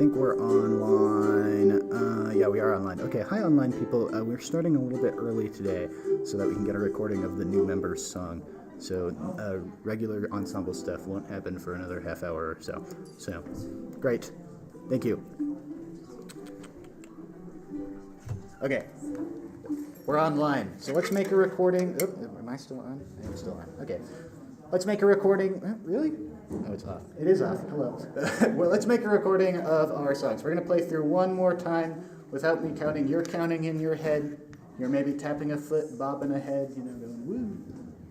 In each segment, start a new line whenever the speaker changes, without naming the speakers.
think we're online. Yeah, we are online. Okay, hi online people. We're starting a little bit early today so that we can get a recording of the new members' song. So regular ensemble stuff won't happen for another half hour or so. So, great. Thank you. Okay, we're online. So let's make a recording. Oh, am I still on? I'm still on. Okay. Let's make a recording. Really? Oh, it's off. It is off. Hello. Well, let's make a recording of our songs. We're going to play through one more time without me counting. You're counting in your head. You're maybe tapping a foot, bobbing a head, going, woo.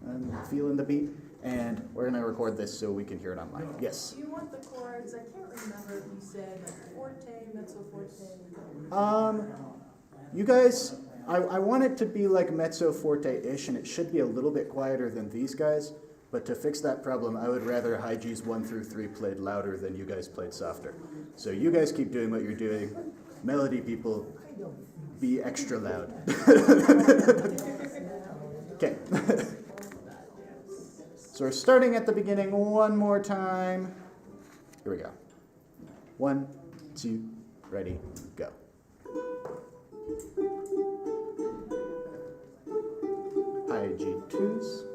I'm feeling the beat. And we're going to record this so we can hear it online. Yes?
Do you want the chords? I can't remember if you said forte, mezzo forte.
You guys, I want it to be like mezzo forte-ish, and it should be a little bit quieter than these guys. But to fix that problem, I would rather high G's 1 through 3 played louder than you guys played softer. So you guys keep doing what you're doing. Melody people, be extra loud. Okay. So we're starting at the beginning one more time. Here we go. 1, 2, ready, go. High G2s.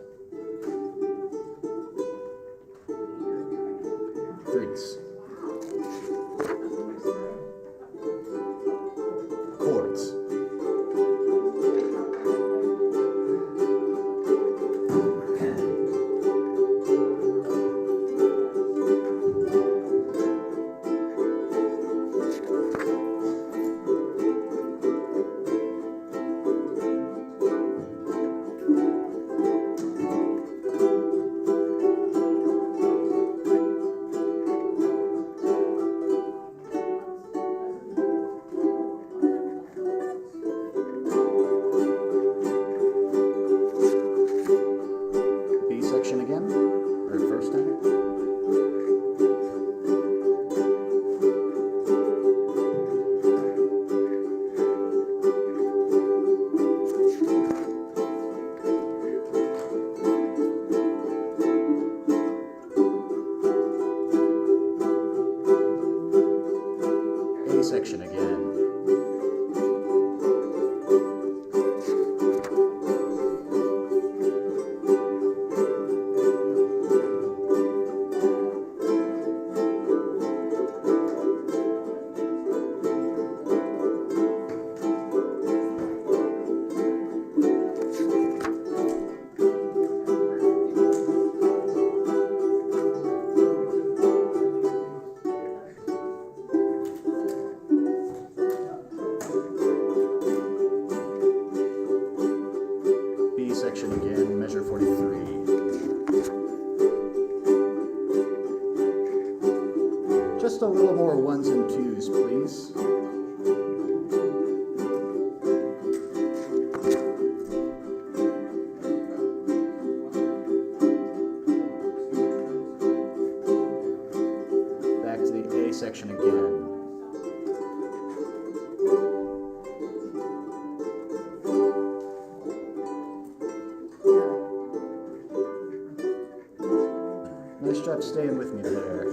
3s. Chords. Section again. Section again, measure 43. Just a little more 1s and 2s, please. Back to the A section again. Nice job staying with me there.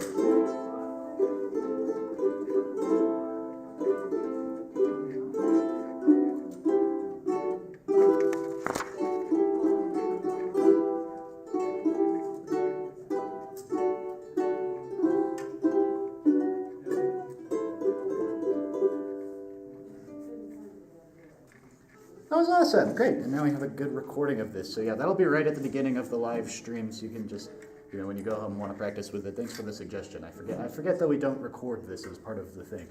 That was awesome. Great. And now we have a good recording of this. So yeah, that'll be right at the beginning of the live stream, so you can just, when you go home and want to practice with it. Thanks for the suggestion. I forget that we don't record this as part of the thing.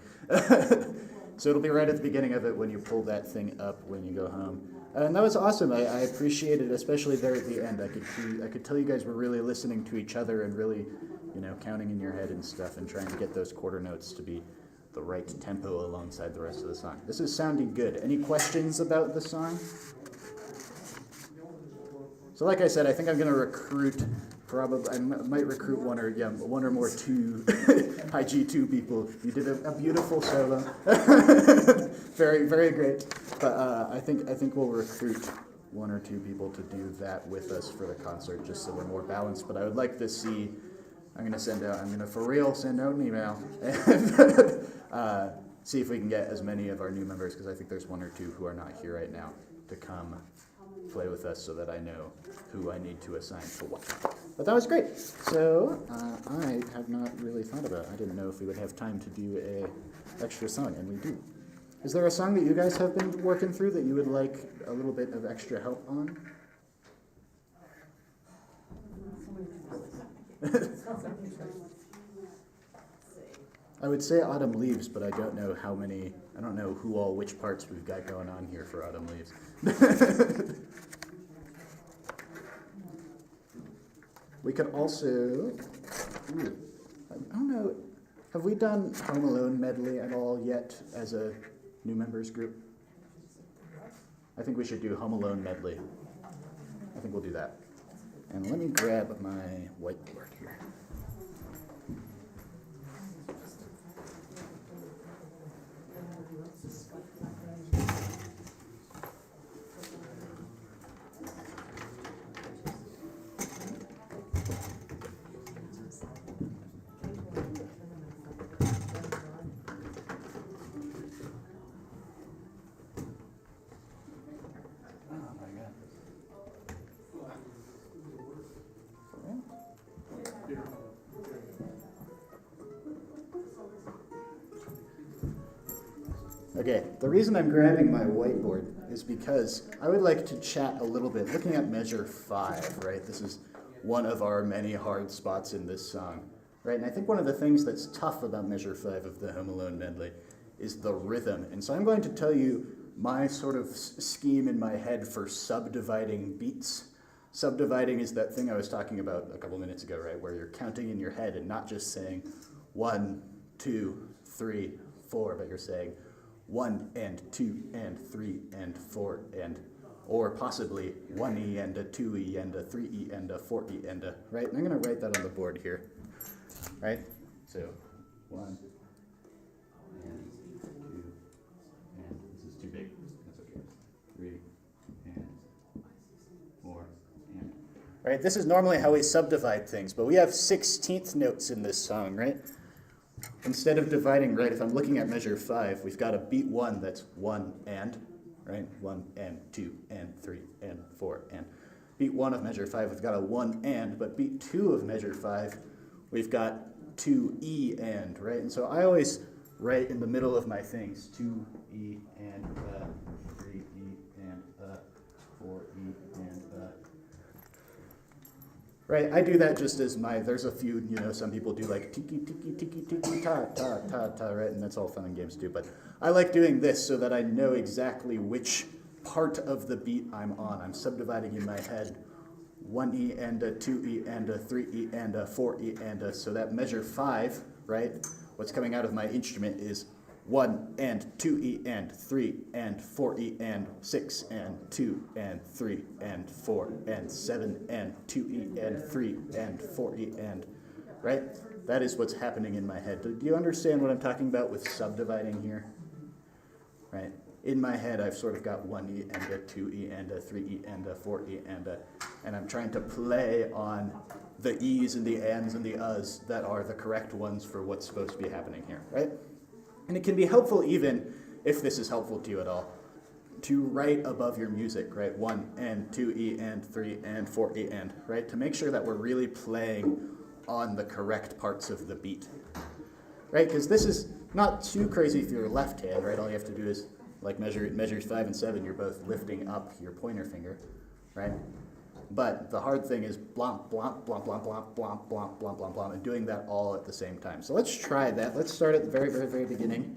So it'll be right at the beginning of it when you pull that thing up when you go home. And that was awesome. I appreciate it, especially there at the end. I could tell you guys were really listening to each other and really, counting in your head and stuff and trying to get those quarter notes to be the right tempo alongside the rest of the song. This is sounding good. Any questions about the song? So like I said, I think I'm going to recruit I might recruit one or more high G2 people. You did a beautiful solo. Very, very great. But I think we'll recruit 1 or 2 people to do that with us for the concert, just so we're more balanced. But I would like to see I'm gonna for real send out an email and see if we can get as many of our new members, because I think there's one or two who are not here right now, to come play with us so that I know who I need to assign to what. But that was great. So I have not really thought about it. I didn't know if we would have time to do a extra song, and we do. Is there a song that you guys have been working through that you would like a little bit of extra help on? I would say Autumn Leaves, but I don't know which parts we've got going on here for Autumn Leaves. We could also, I don't know, have we done Home Alone medley at all yet as a new members group? I think we should do Home Alone medley. I think we'll do that. And let me grab my whiteboard here. Okay, the reason I'm grabbing my whiteboard is because I would like to chat a little bit, looking at measure 5, right? This is one of our many hard spots in this song, right? And I think one of the things that's tough about measure 5 of the Home Alone medley is the rhythm. And so I'm going to tell you my sort of scheme in my head for subdividing beats. Subdividing is that thing I was talking about a couple minutes ago, right? Where you're counting in your head and not just saying 1, 2, 3, 4, but you're saying 1 and 2 and 3 and 4 and, or possibly 1E and a 2E and a 3E and a 4E and a, right? And I'm going to write that on the board here, right? So 1 and 2, and this is too big, that's okay, 3 and 4 and, right? This is normally how we subdivide things, but we have 16th notes in this song, right? Instead of dividing, right, if I'm looking at measure 5, we've got a beat 1 that's 1 and, right? 1 and 2 and 3 and 4 and. Beat 1 of measure 5, we've got a 1 and, but beat 2 of measure 5, we've got 2E and, right? And so I always write in the middle of my things 2E and 3E and 4E and right, I do that just as there's a few, some people do like tiki tiki tiki tiki ta ta ta ta, right, and that's all fun and games too, but I like doing this so that I know exactly which part of the beat I'm on. I'm subdividing in my head 1E and a 2E and a 3E and a 4E and a, so that measure 5, right, what's coming out of my instrument is 1 and 2E and 3 and 4E and 6 and 2 and 3 and 4 and 7 and 2E and 3 and 4E and, right? That is what's happening in my head. Do you understand what I'm talking about with subdividing here? Right? In my head, I've sort of got 1E and a 2E and a 3E and a 4E and I'm trying to play on the E's and the ands and the uhs that are the correct ones for what's supposed to be happening here, right? And it can be helpful, even if this is helpful to you at all, to write above your music, right? 1 and 2E and 3 and 4E and, right? To make sure that we're really playing on the correct parts of the beat, right? Because this is not too crazy for your left hand, right? All you have to do is, like measures 5 and 7, you're both lifting up your pointer finger, right? But the hard thing is blomp, blomp, blomp, blomp, blomp, blomp, blomp, blomp, blomp, blomp, and doing that all at the same time. So let's try that. Let's start at the very, very, very beginning.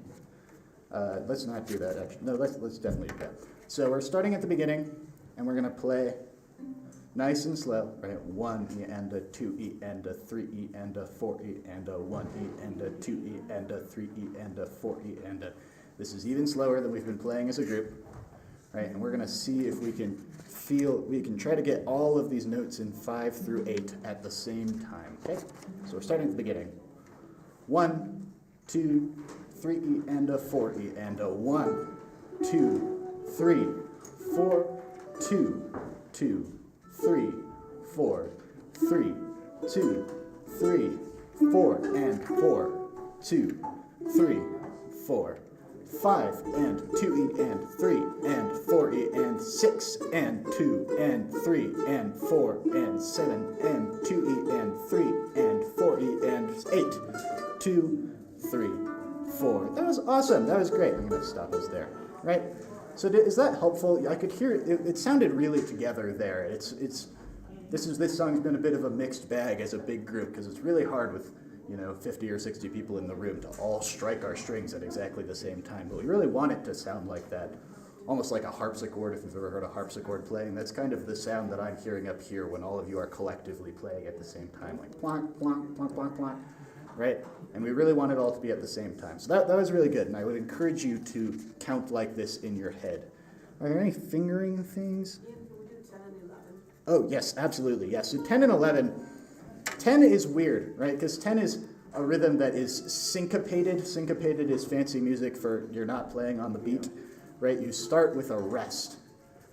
Let's not do that, actually. No, let's definitely do that. So we're starting at the beginning, and we're going to play nice and slow, right? 1E and a 2E and a 3E and a 4E and a 1E and a 2E and a 3E and a 4E and a... This is even slower than we've been playing as a group, right? And we're going to see if we can try to get all of these notes in 5 through 8 at the same time, okay? So we're starting at the beginning. 1, 2, 3E and a 4E and a 1, 2, 3, 4, 2, 2, 3, 4, 3, 2, 3, 4, and 4, 2, 3, 4, 5, and 2E, and 3, and 4E, and 6, and 2, and 3, and 4, and 7, and 2E, and 3, and 4E, and 8, 2, 3, 4. That was awesome. That was great. I'm going to stop us there, right? So is that helpful? I could hear it sounded really together there. This song's been a bit of a mixed bag as a big group because it's really hard with 50 or 60 people in the room to all strike our strings at exactly the same time. But we really want it to sound like that, almost like a harpsichord, if you've ever heard a harpsichord playing. That's kind of the sound that I'm hearing up here when all of you are collectively playing at the same time, like plonk, plonk, plonk, plonk, plonk, right? And we really want it all to be at the same time. So that was really good, and I would encourage you to count like this in your head. Are there any fingering things?
Ian, can we do 10 and 11?
Oh, yes, absolutely, yes. So 10 and 11, 10 is weird, right? Because 10 is a rhythm that is syncopated. Syncopated is fancy music for you're not playing on the beat, right? You start with a rest,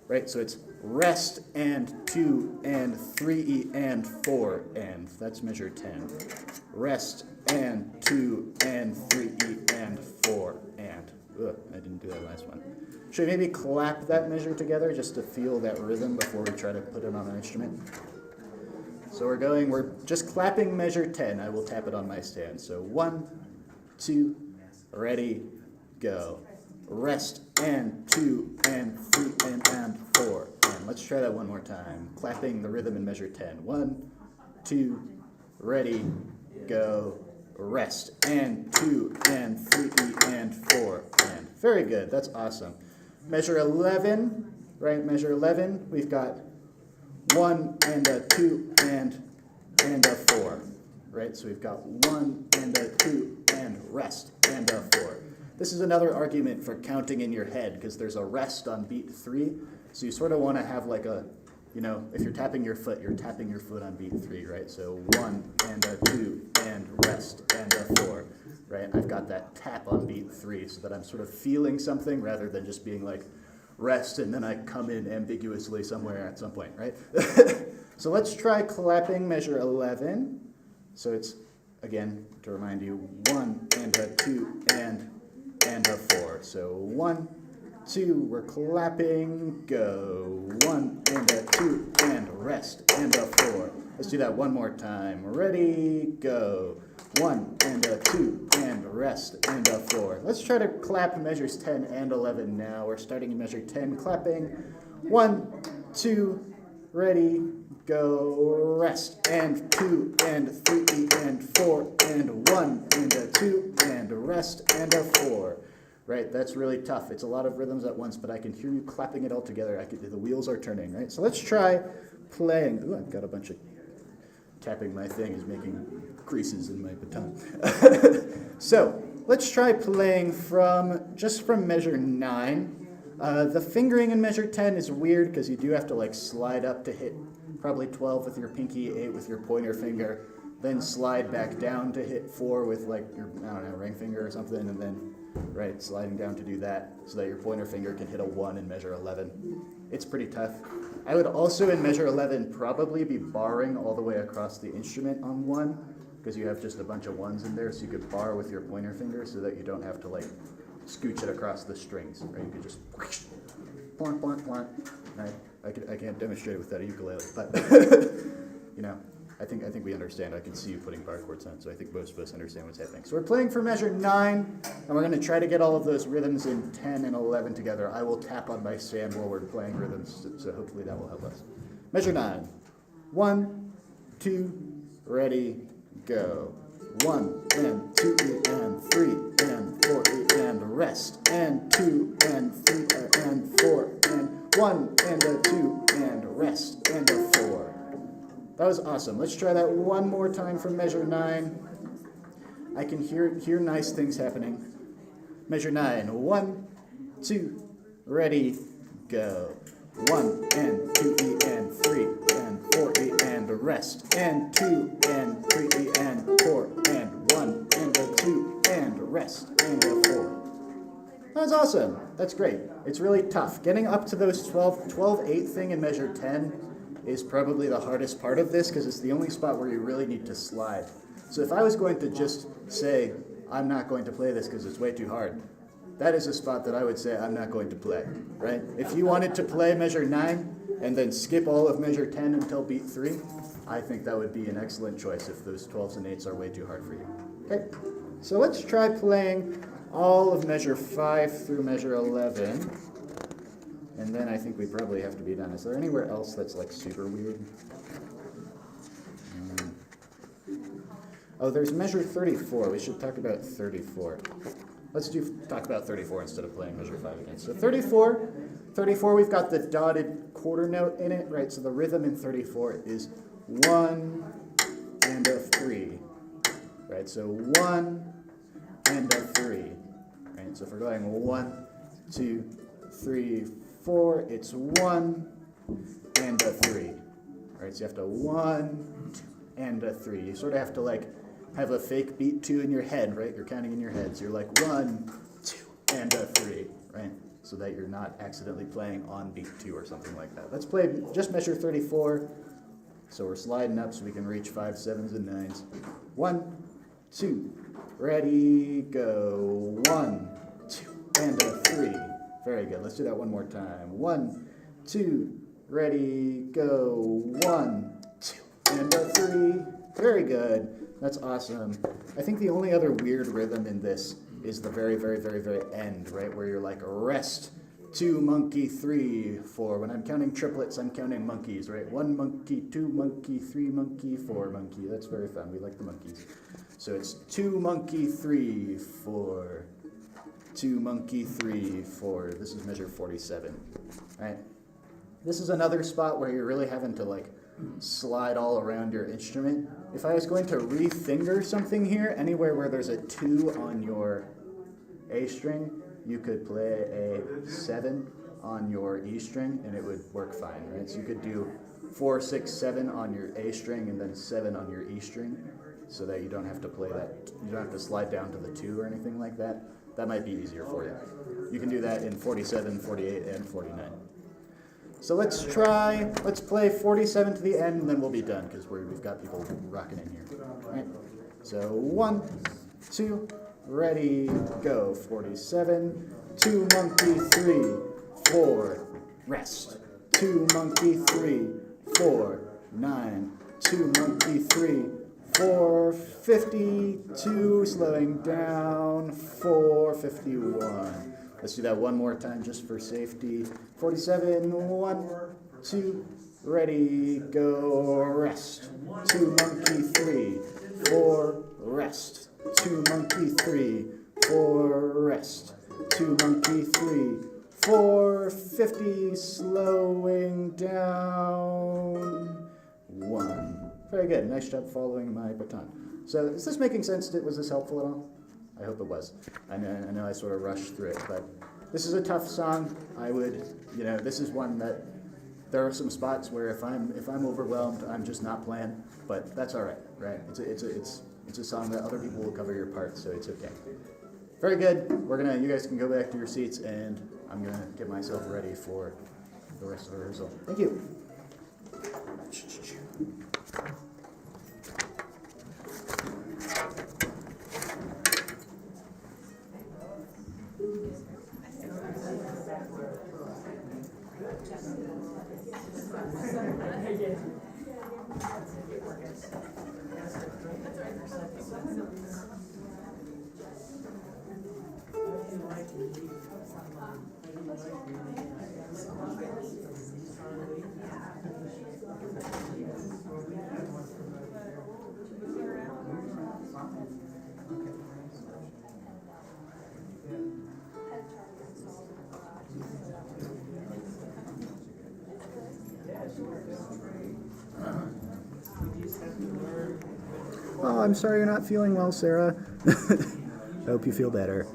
right? So it's rest and 2 and 3 and 4 and that's measure 10. Rest and 2 and 3 and 4 and. Ugh, I didn't do that last one. Should we maybe clap that measure together just to feel that rhythm before we try to put it on an instrument? So we're just clapping measure 10. I will tap it on my stand. So 1, 2, ready, go. Rest and 2 and 3 and 4. And let's try that one more time. Clapping the rhythm in measure 10. 1, 2, ready, go. Rest and 2 and 3 and 4 and. Very good. That's awesome. Measure 11, right? Measure 11. We've got 1 and a 2 and a 4, right? So we've got 1 and a 2 and rest and a 4. This is another argument for counting in your head because there's a rest on beat 3. So you sort of want to have like a, if you're tapping your foot on beat 3, right? So 1 and a 2 and rest and a 4, right? I've got that tap on beat 3 so that I'm sort of feeling something rather than just being like, rest, and then I come in ambiguously somewhere at some point, right? So let's try clapping measure 11. So it's, again, to remind you, 1 and a 2 and a 4. So 1, 2, we're clapping, go. 1 and a 2 and rest and a 4. Let's do that one more time. Ready, go. 1 and a 2 and rest and a 4. Let's try to clap measures 10 and 11 now. We're starting in measure 10, clapping. 1, 2, ready, go. Rest and 2 and 3 and 4 and 1 and a 2 and rest and a 4. Right, that's really tough. It's a lot of rhythms at once, but I can hear you clapping it all together. The wheels are turning, right? So let's try playing. Ooh, I've got a bunch of tapping my thing is making creases in my baton. So let's try playing from measure 9. The fingering in measure 10 is weird because you do have to like slide up to hit probably 12 with your pinky, 8 with your pointer finger, then slide back down to hit 4 with like your, ring finger or something, and then, right, sliding down to do that so that your pointer finger can hit a 1 in measure 11. It's pretty tough. I would also, in measure 11, probably be barring all the way across the instrument on 1, because you have just a bunch of 1s in there, so you could bar with your pointer finger so that you don't have to, like, scooch it across the strings, right? You could just plonk, plonk, plonk. Right? I can't demonstrate it with that ukulele, but, I think we understand. I can see you putting bar chords on, so I think most of us understand what's happening. So we're playing for measure 9, and we're going to try to get all of those rhythms in 10 and 11 together. I will tap on my stand while we're playing rhythms, so hopefully that will help us. Measure 9. 1, 2, ready, go. 1 and 2 and 3 and 4 and rest and 2 and 3 and 4 and 1 and a 2 and rest and a 4. That was awesome. Let's try that one more time from measure 9. I can hear nice things happening. Measure 9. 1, 2, ready, go. 1 and 2 and 3 and 4 and rest and 2 and 3 and 4 and 1 and a 2 and rest and a 4. That was awesome. That's great. It's really tough. Getting up to those 12/8 thing in measure 10 is probably the hardest part of this because it's the only spot where you really need to slide. So if I was going to just say, I'm not going to play this because it's way too hard, that is a spot that I would say I'm not going to play, right? If you wanted to play measure 9 and then skip all of measure 10 until beat 3, I think that would be an excellent choice if those 12s and 8s are way too hard for you. Okay, so let's try playing all of measure 5 through measure 11. And then I think we probably have to be done. Is there anywhere else that's like super weird? Oh, there's measure 34. We should talk about 34. Let's talk about 34 instead of playing measure 5 again. So 34, we've got the dotted quarter note in it, right? So the rhythm in 34 is 1 and a 3, right? So 1 and a 3, right? So if we're going 1, 2, 3, 4, it's 1 and a 3, right? So you have to 1 and a 3. You sort of have to like have a fake beat 2 in your head, right? You're counting in your head. So you're like 1, 2, and a 3, right? So that you're not accidentally playing on beat 2 or something like that. Let's play just measure 34. So we're sliding up so we can reach 5, 7s, and 9s. 1, 2, ready, go. 1, 2, and a 3. Very good. Let's do that one more time. 1, 2, ready, go. 1, 2, and a 3. Very good. That's awesome. I think the only other weird rhythm in this is the very, very, very, very end, right? Where you're like, rest, 2, monkey, 3, 4. When I'm counting triplets, I'm counting monkeys, right? 1 monkey, 2 monkey, 3 monkey, 4 monkey. That's very fun. We like the monkeys. So it's 2 monkey, 3, 4. 2 monkey, 3, 4. This is measure 47, right? This is another spot where you're really having to like slide all around your instrument. If I was going to re-finger something here, anywhere where there's a 2 on your A string, you could play a 7 on your E string and it would work fine, right? So you could do 4, 6, 7 on your A string and then 7 on your E string so that you don't have to play that, you don't have to slide down to the 2 or anything like that. That might be easier for you. You can do that in 47, 48, and 49. So let's play 47 to the end, and then we'll be done, because we've got people rocking in here. All right? So 1, 2, ready, go. 47, 2 monkey, 3, 4, rest. 2 monkey, 3, 4, 9, 2 monkey, 3, 4, 52, slowing down, 4, 51. Let's do that one more time just for safety. 47, 1, 2, ready, go, rest. 2 monkey, 3, 4, rest. 2 monkey, 3, 4, rest. 2 monkey, 3, 4, 50, slowing down, 1. Very good. Nice job following my baton. So is this making sense? Was this helpful at all? I hope it was. I know I sort of rushed through it, but this is a tough song. This is one that there are some spots where if I'm overwhelmed, I'm just not playing, but that's all right, right? It's a song that other people will cover your part, so it's okay. Very good. You guys can go back to your seats, and I'm gonna get myself ready for the rest of the rehearsal. Thank you. Oh, I'm sorry you're not feeling well, Sarah. I hope you feel better.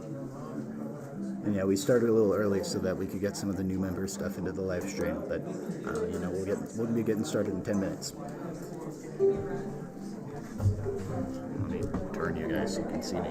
And yeah, we started a little early so that we could get some of the new member stuff into the live stream, but we'll be getting started in 10 minutes. Let me turn you guys so you can see me.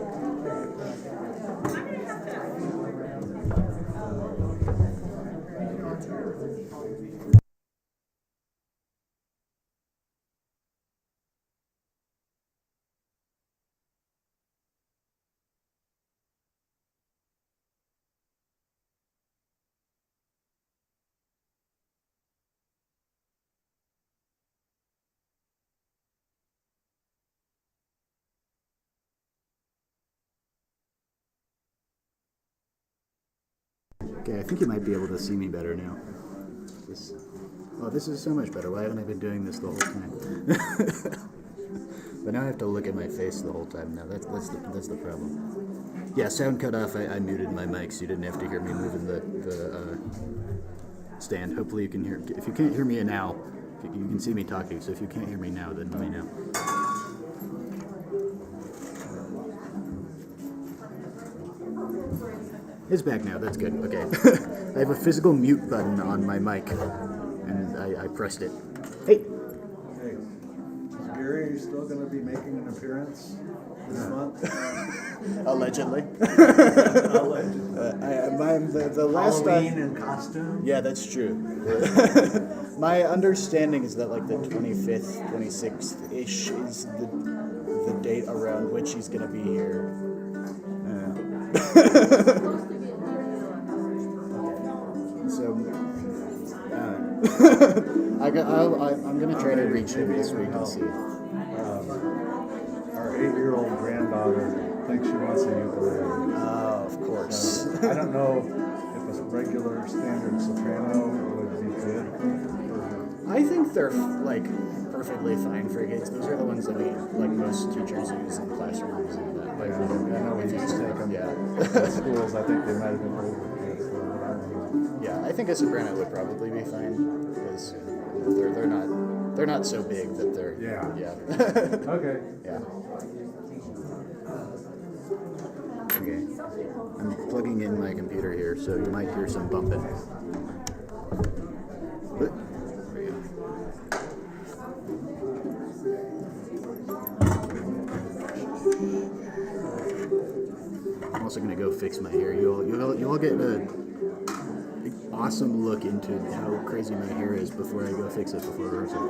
Okay, I think you might be able to see me better now. This is so much better. Why haven't I been doing this the whole time? But now I have to look at my face the whole time. Now that's the problem. Yeah, sound cut off. I muted my mic, so you didn't have to hear me moving the stand. Hopefully you can hear. If you can't hear me now, you can see me talking. So if you can't hear me now, then let me know. It's back now. That's good. Okay. I have a physical mute button on my mic, and I pressed it. Hey.
Hey, Gary, are you still going to be making an appearance this month?
Allegedly.
I'm
the last
Halloween in costume?
Yeah, that's true. My understanding is that like the 25th, 26th-ish is the date around which he's going to be here. I'm gonna try to reach him this week and see.
Our 8-year-old granddaughter thinks she wants a ukulele.
Oh, of course.
I don't know if a regular standard soprano would be good for her.
I think they're like perfectly fine for kids. Those are the ones that most teachers use in classrooms and that.
I know we used to take them to schools. I think they might have been older kids. But I don't know.
Yeah, I think a soprano would probably be fine because they're not so big that they're
Yeah. Okay.
Yeah. Okay. I'm plugging in my computer here, so you might hear some bumping. There we go. I'm also gonna go fix my hair. You all get an awesome look into how crazy my hair is before I go fix it before rehearsal.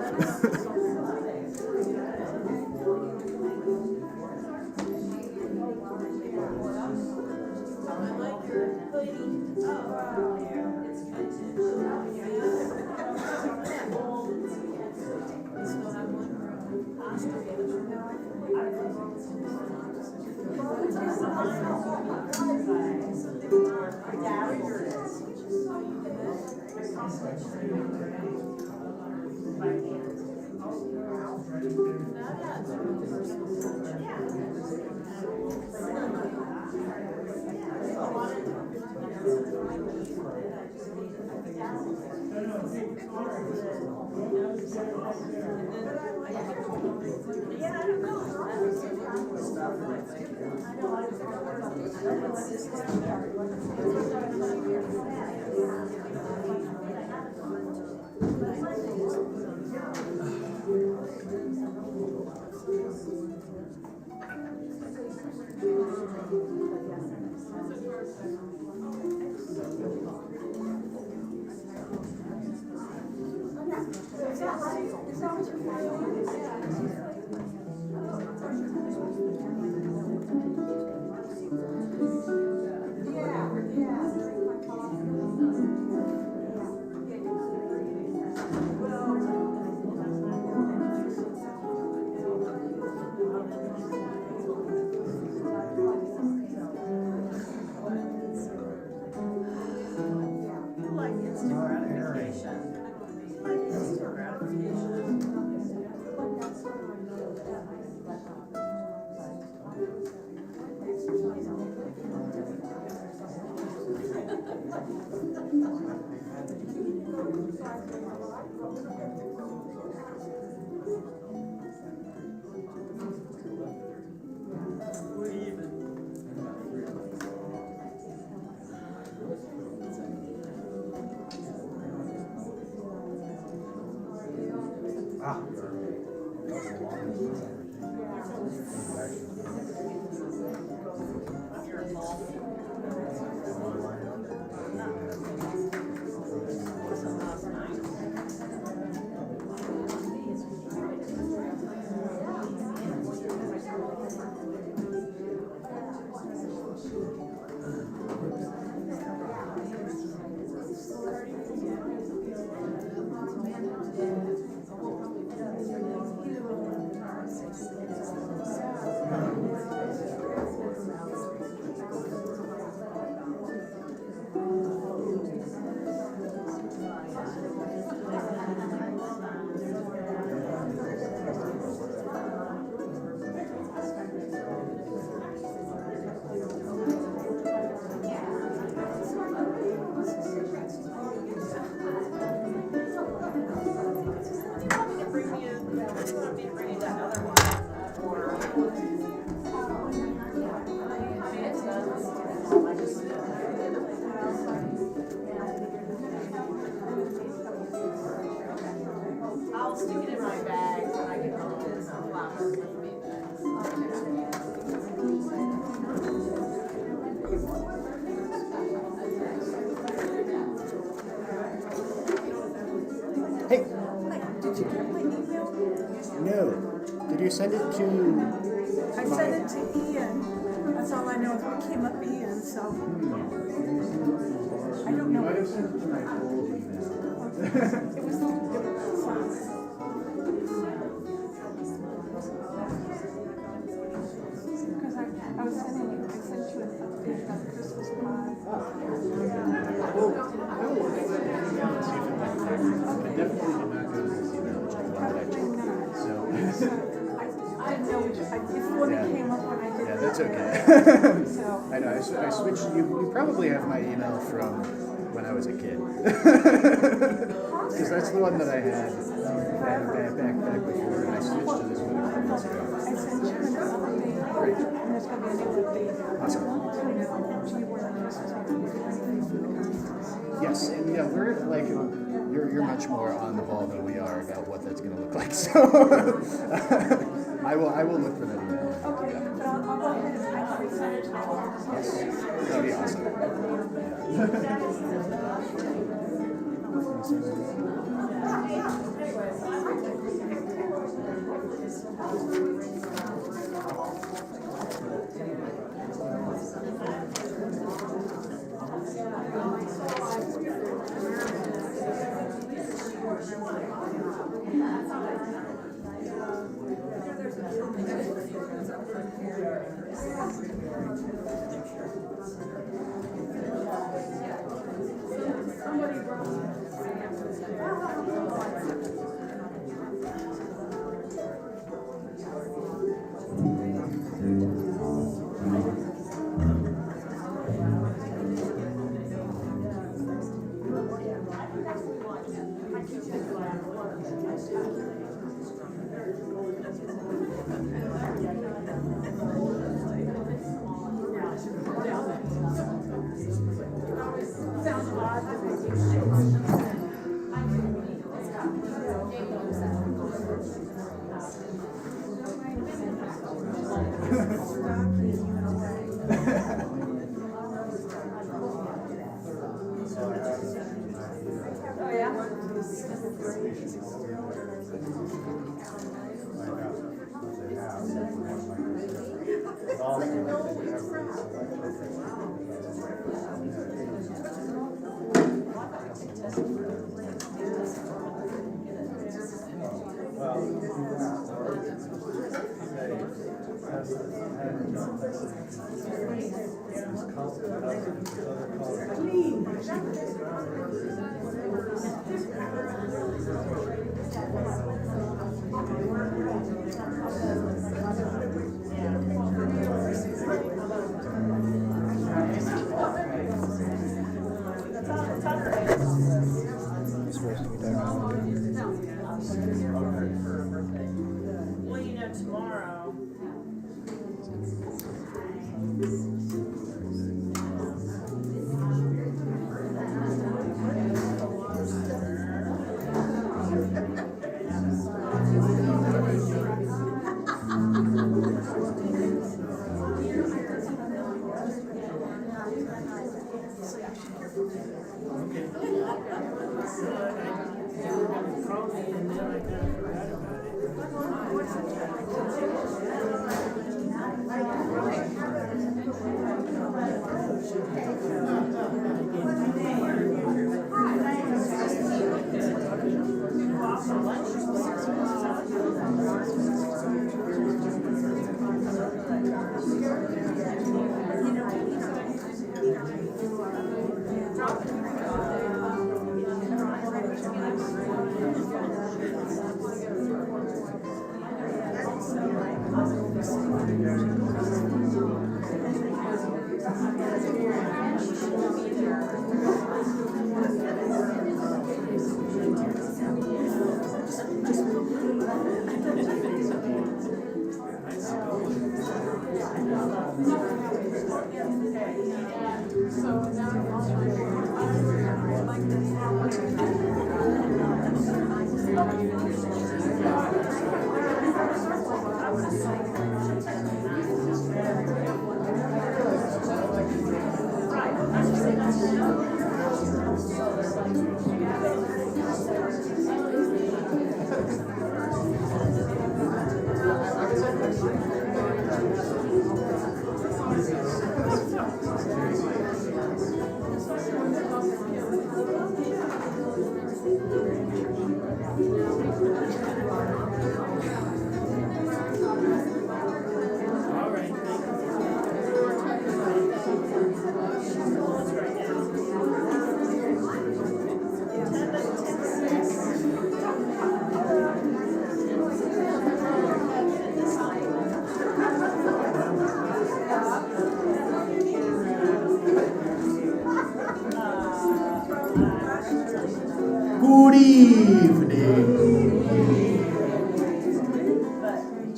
stick it in my bag when I get home and I'll flap it with me
Hey,
Did you get my email?
no. Did you send it to?
I sent it to Ian. That's all I know. It came up Ian, so. I don't know.
Might have sent it to my old email.
It was because I was sending you, I sent you an update on Christmas pie.
I definitely did not go to this email, which is the one that I
Probably
checked.
not.
So,
I didn't know which, before
Yeah.
it came up when I did.
Yeah, that's okay.
So,
I know. I switched. You probably have my email from when I was a kid. Because that's the one that I had back before, and I switched to this one a couple months ago.
I sent you an update.
Great.
And there's going to be a new update.
Awesome.
To you where Christmas pie.
Yes, and yeah, we're like you're much more on the ball than we are about what that's going to look like. So I will look for that email.
Okay,
Yeah.
but I'll go ahead and I can send it to all of us.
Yes, that'd be awesome.
Well, you know, tomorrow.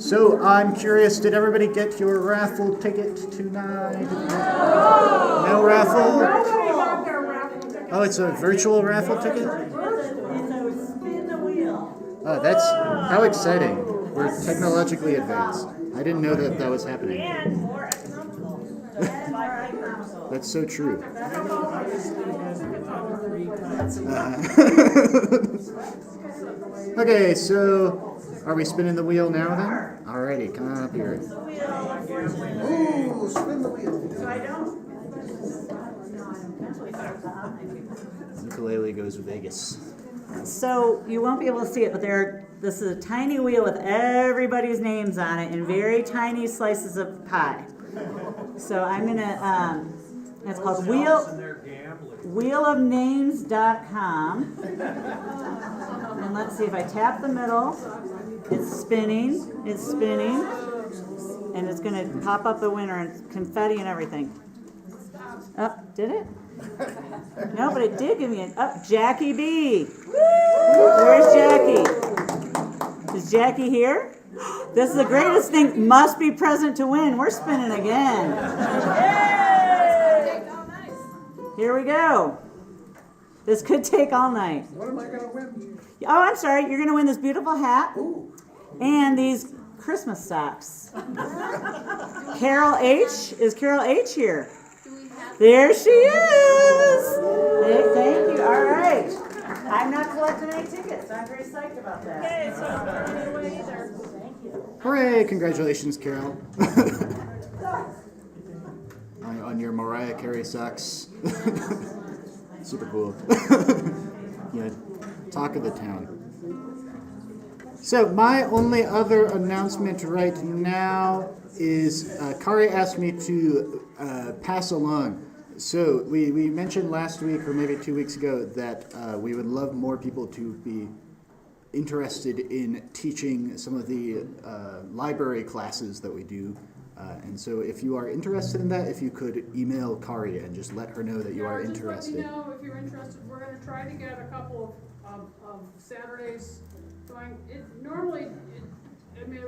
So I'm curious, did everybody get your raffle ticket tonight? No raffle?
Nobody got their raffle ticket.
Oh, it's a virtual raffle ticket?
Spin the wheel.
Oh, that's how exciting. We're technologically advanced. I didn't know that that was happening.
And more economical.
That's so true. Okay, so are we spinning the wheel now then? Alrighty, come on up here.
Ooh, spin the wheel.
Ukulele goes Vegas.
So you won't be able to see it, but this is a tiny wheel with everybody's names on it and very tiny slices of pie. So I'm gonna, it's called wheelofnames.com. And let's see if I tap the middle, it's spinning, and it's gonna pop up the winner and confetti and everything. Oh, did it? No, but it did give me an up. Jackie B. Where's Jackie? Is Jackie here? This is the greatest thing. Must be present to win. We're spinning again. Here we go. This could take all night.
What am I gonna win?
Oh, I'm sorry. You're going to win this beautiful hat and these Christmas socks. Carol H. Is Carol H here? There she is. Hey, thank you. All right. I'm not collecting any tickets. I'm very psyched about that.
Okay, so anyway, either.
Thank you.
Hooray! Congratulations, Carol. on your Mariah Carey socks. Super cool. Yeah, talk of the town. So my only other announcement right now is Kari asked me to pass along. So we mentioned last week or maybe 2 weeks ago that we would love more people to be interested in teaching some of the library classes that we do. And so if you are interested in that, if you could email Kari and just let her know that you are interested.
Just let me know if you're interested. We're going to try to get a couple of Saturdays going. I mean,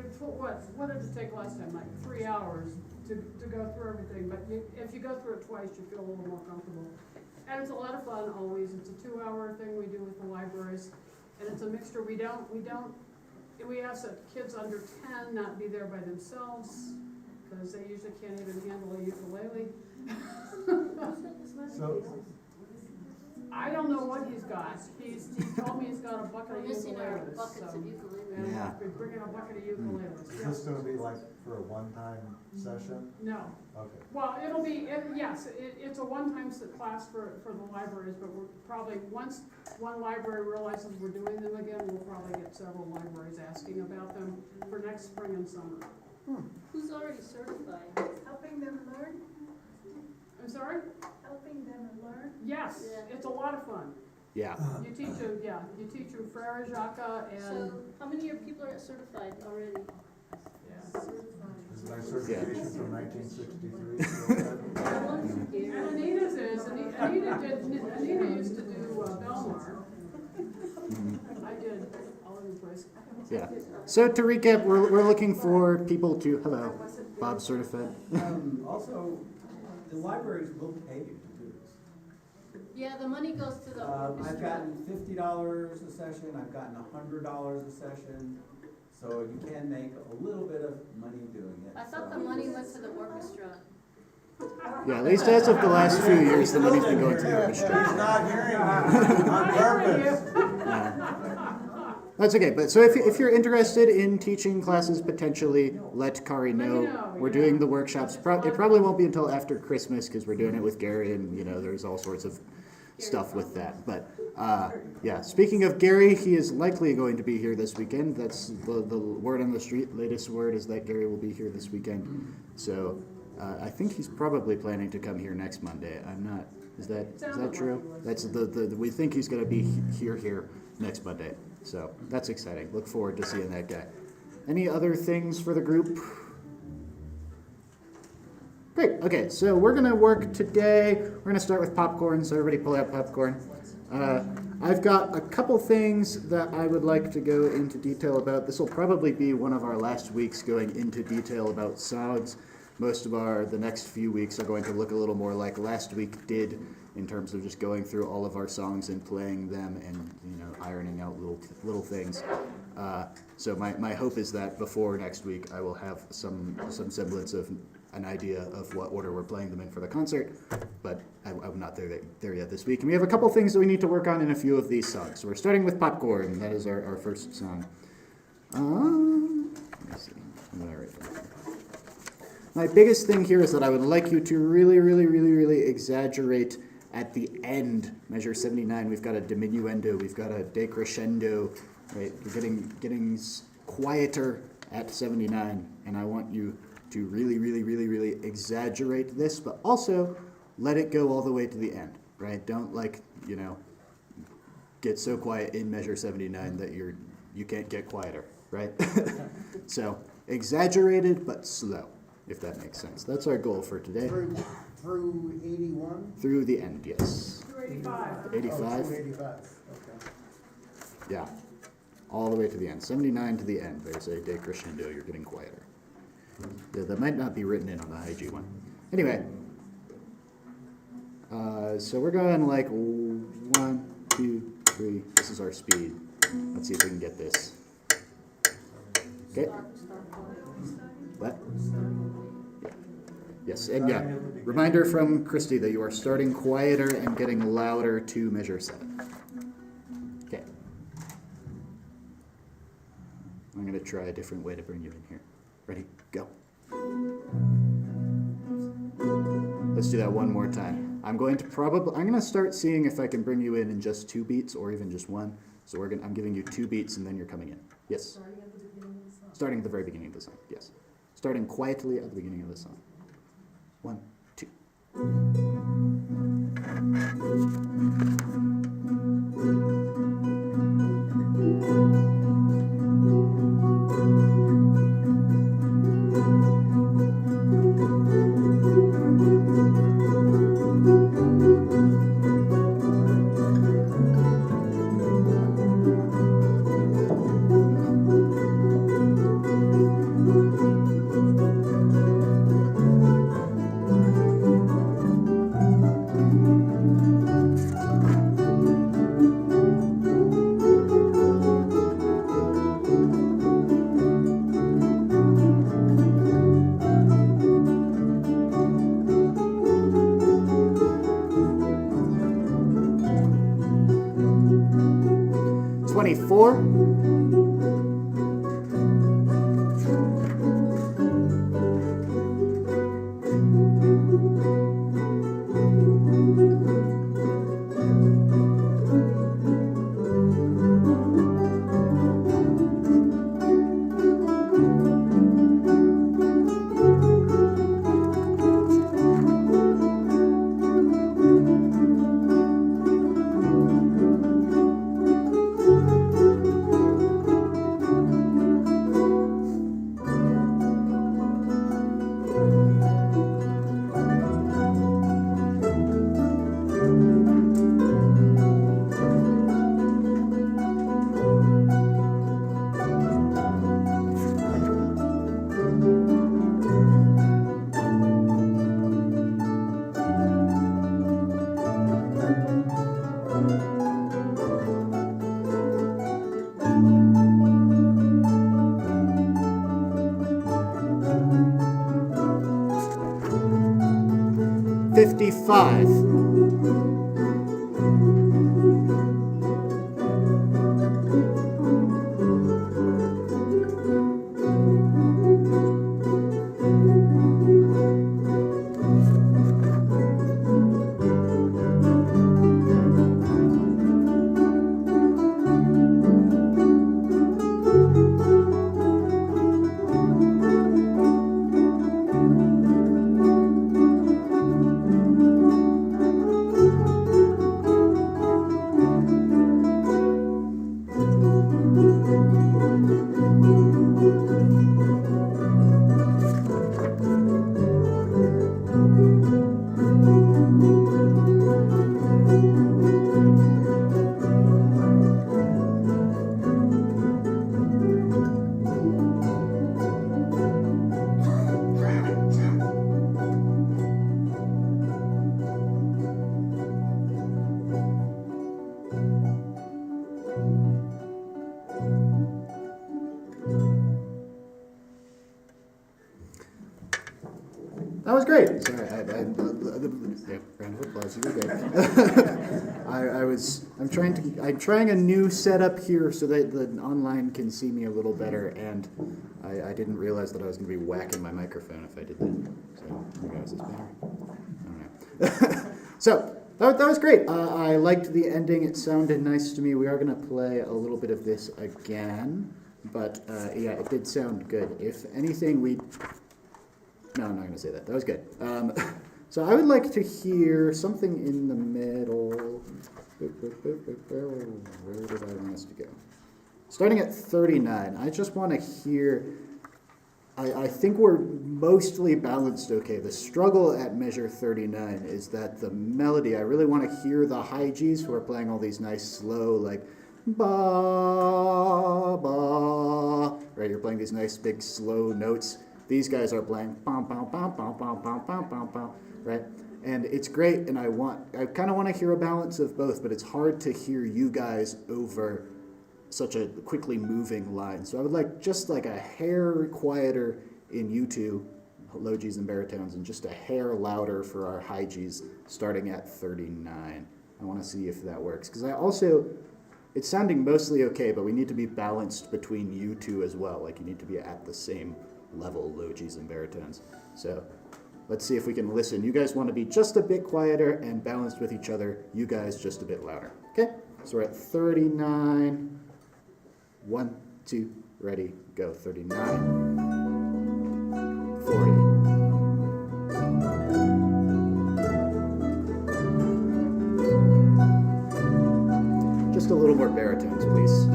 what did it take last time? Like 3 hours to go through everything. But if you go through it twice, you feel a little more comfortable. And it's a lot of fun always. It's a 2-hour thing we do with the libraries. And it's a mixture. We ask that kids under 10 not be there by themselves, because they usually can't even handle a ukulele.
So,
I don't know what he's got. He told me he's got a bucket of
Missing our
ukuleles.
buckets of ukulele.
And
Yeah.
we're bringing a bucket of ukuleles.
is this gonna be like for a one-time session?
No.
Okay.
Well, it'll be, it's a one-time class for the libraries, but we're probably, once one library realizes we're doing them again, we'll probably get several libraries asking about them for next spring and summer.
Who's already certified?
Helping them learn,
I'm sorry?
helping them learn.
Yes,
Yeah.
it's a lot of fun.
Yeah.
You teach them Frere Jacques and.
So, how many of your people are certified already?
Is my certification from 1963?
How long is your
And
year?
Anita's is, Anita used to do Belmar. I did all over the place.
Yeah. So to recap, we're looking for people to, hello, Bob certified.
Also, the libraries will pay you to do this.
Yeah, the money goes to the
I've
orchestra.
gotten $50 a session, I've gotten $100 a session, so you can make a little bit of money doing it.
I thought
so.
the money went to the orchestra.
Yeah, at least as of the last few years, the money's been going to the
He's
orchestra.
not hearing you on purpose.
That's okay, but so if you're interested in teaching classes, potentially let Kari know. We're doing the workshops. It probably won't be until after Christmas because we're doing it with Gary, and there's all sorts of stuff with that. But yeah, speaking of Gary, he is likely going to be here this weekend. That's the word on the street. Latest word is that Gary will be here this weekend. So I think he's probably planning to come here next Monday. I'm not. Is that true? That's we think he's going to be here next Monday. So that's exciting. Look forward to seeing that guy. Any other things for the group? Great. Okay, so we're going to work today. We're going to start with popcorn, so everybody pull out popcorn. I've got a couple things that I would like to go into detail about. This will probably be one of our last weeks going into detail about songs. Most of the next few weeks are going to look a little more like last week did in terms of just going through all of our songs and playing them and, ironing out little things. So my hope is that before next week I will have some semblance of an idea of what order we're playing them in for the concert, but I'm not there yet this week. And we have a couple things that we need to work on in a few of these songs. So we're starting with Popcorn. That is our first song. Let me see. All right. My biggest thing here is that I would like you to really, really, really, really exaggerate at the end, measure 79. We've got a diminuendo, we've got a decrescendo, right? We're getting quieter at 79, and I want you to really, really, really, really exaggerate this, but also let it go all the way to the end, right? Don't get so quiet in measure 79 that you can't get quieter, right? So exaggerated but slow, if that makes sense. That's our goal for today.
Through 81?
Through the end, yes.
285.
85?
Oh, 285, okay.
Yeah. All the way to the end. 79 to the end. There's a decrescendo. You're getting quieter. Yeah, that might not be written in on the high G one. Anyway. So we're going like 1, 2, 3. This is our speed. Let's see if we can get this. Okay. What? Yes, and yeah. Reminder from Christy that you are starting quieter and getting louder to measure 7. Okay. I'm going to try a different way to bring you in here. Ready? Go. Let's do that one more time. I'm going to start seeing if I can bring you in just 2 beats or even just 1. So I'm giving you 2 beats and then you're coming in. Yes. Starting at the very beginning of the song. Yes. Starting quietly at the beginning of the song. 1, 2. $55. That was great. Sorry, yeah, round of applause. You were great. I'm trying a new setup here so that the online can see me a little better, and I didn't realize that I was going to be whacking my microphone if I did that. So, is this better? I don't know. So, that was great. I liked the ending. It sounded nice to me. We are going to play a little bit of this again, but yeah, it did sound good. If anything, no, I'm not going to say that. That was good. So I would like to hear something in the middle. Where did I want us to go? Starting at 39, I just want to hear, I think we're mostly balanced okay. The struggle at measure 39 is that the melody, I really want to hear the high Gs who are playing all these nice slow, like, ba, ba, right? You're playing these nice big slow notes. These guys are playing bum, bum, bum, bum, bum, bum, bum, bum, bum, right? And it's great, and I kind of want to hear a balance of both, but it's hard to hear you guys over such a quickly moving line. So I would like just like a hair quieter in you two, low Gs and baritones, and just a hair louder for our high Gs starting at 39. I want to see if that works, because it's sounding mostly okay, but we need to be balanced between you two as well. Like you need to be at the same level, low Gs and baritones. So let's see if we can listen. You guys want to be just a bit quieter and balanced with each other. You guys just a bit louder. Okay? So we're at 39. 1, 2, ready, go. 39. 40. Just a little more baritones, please.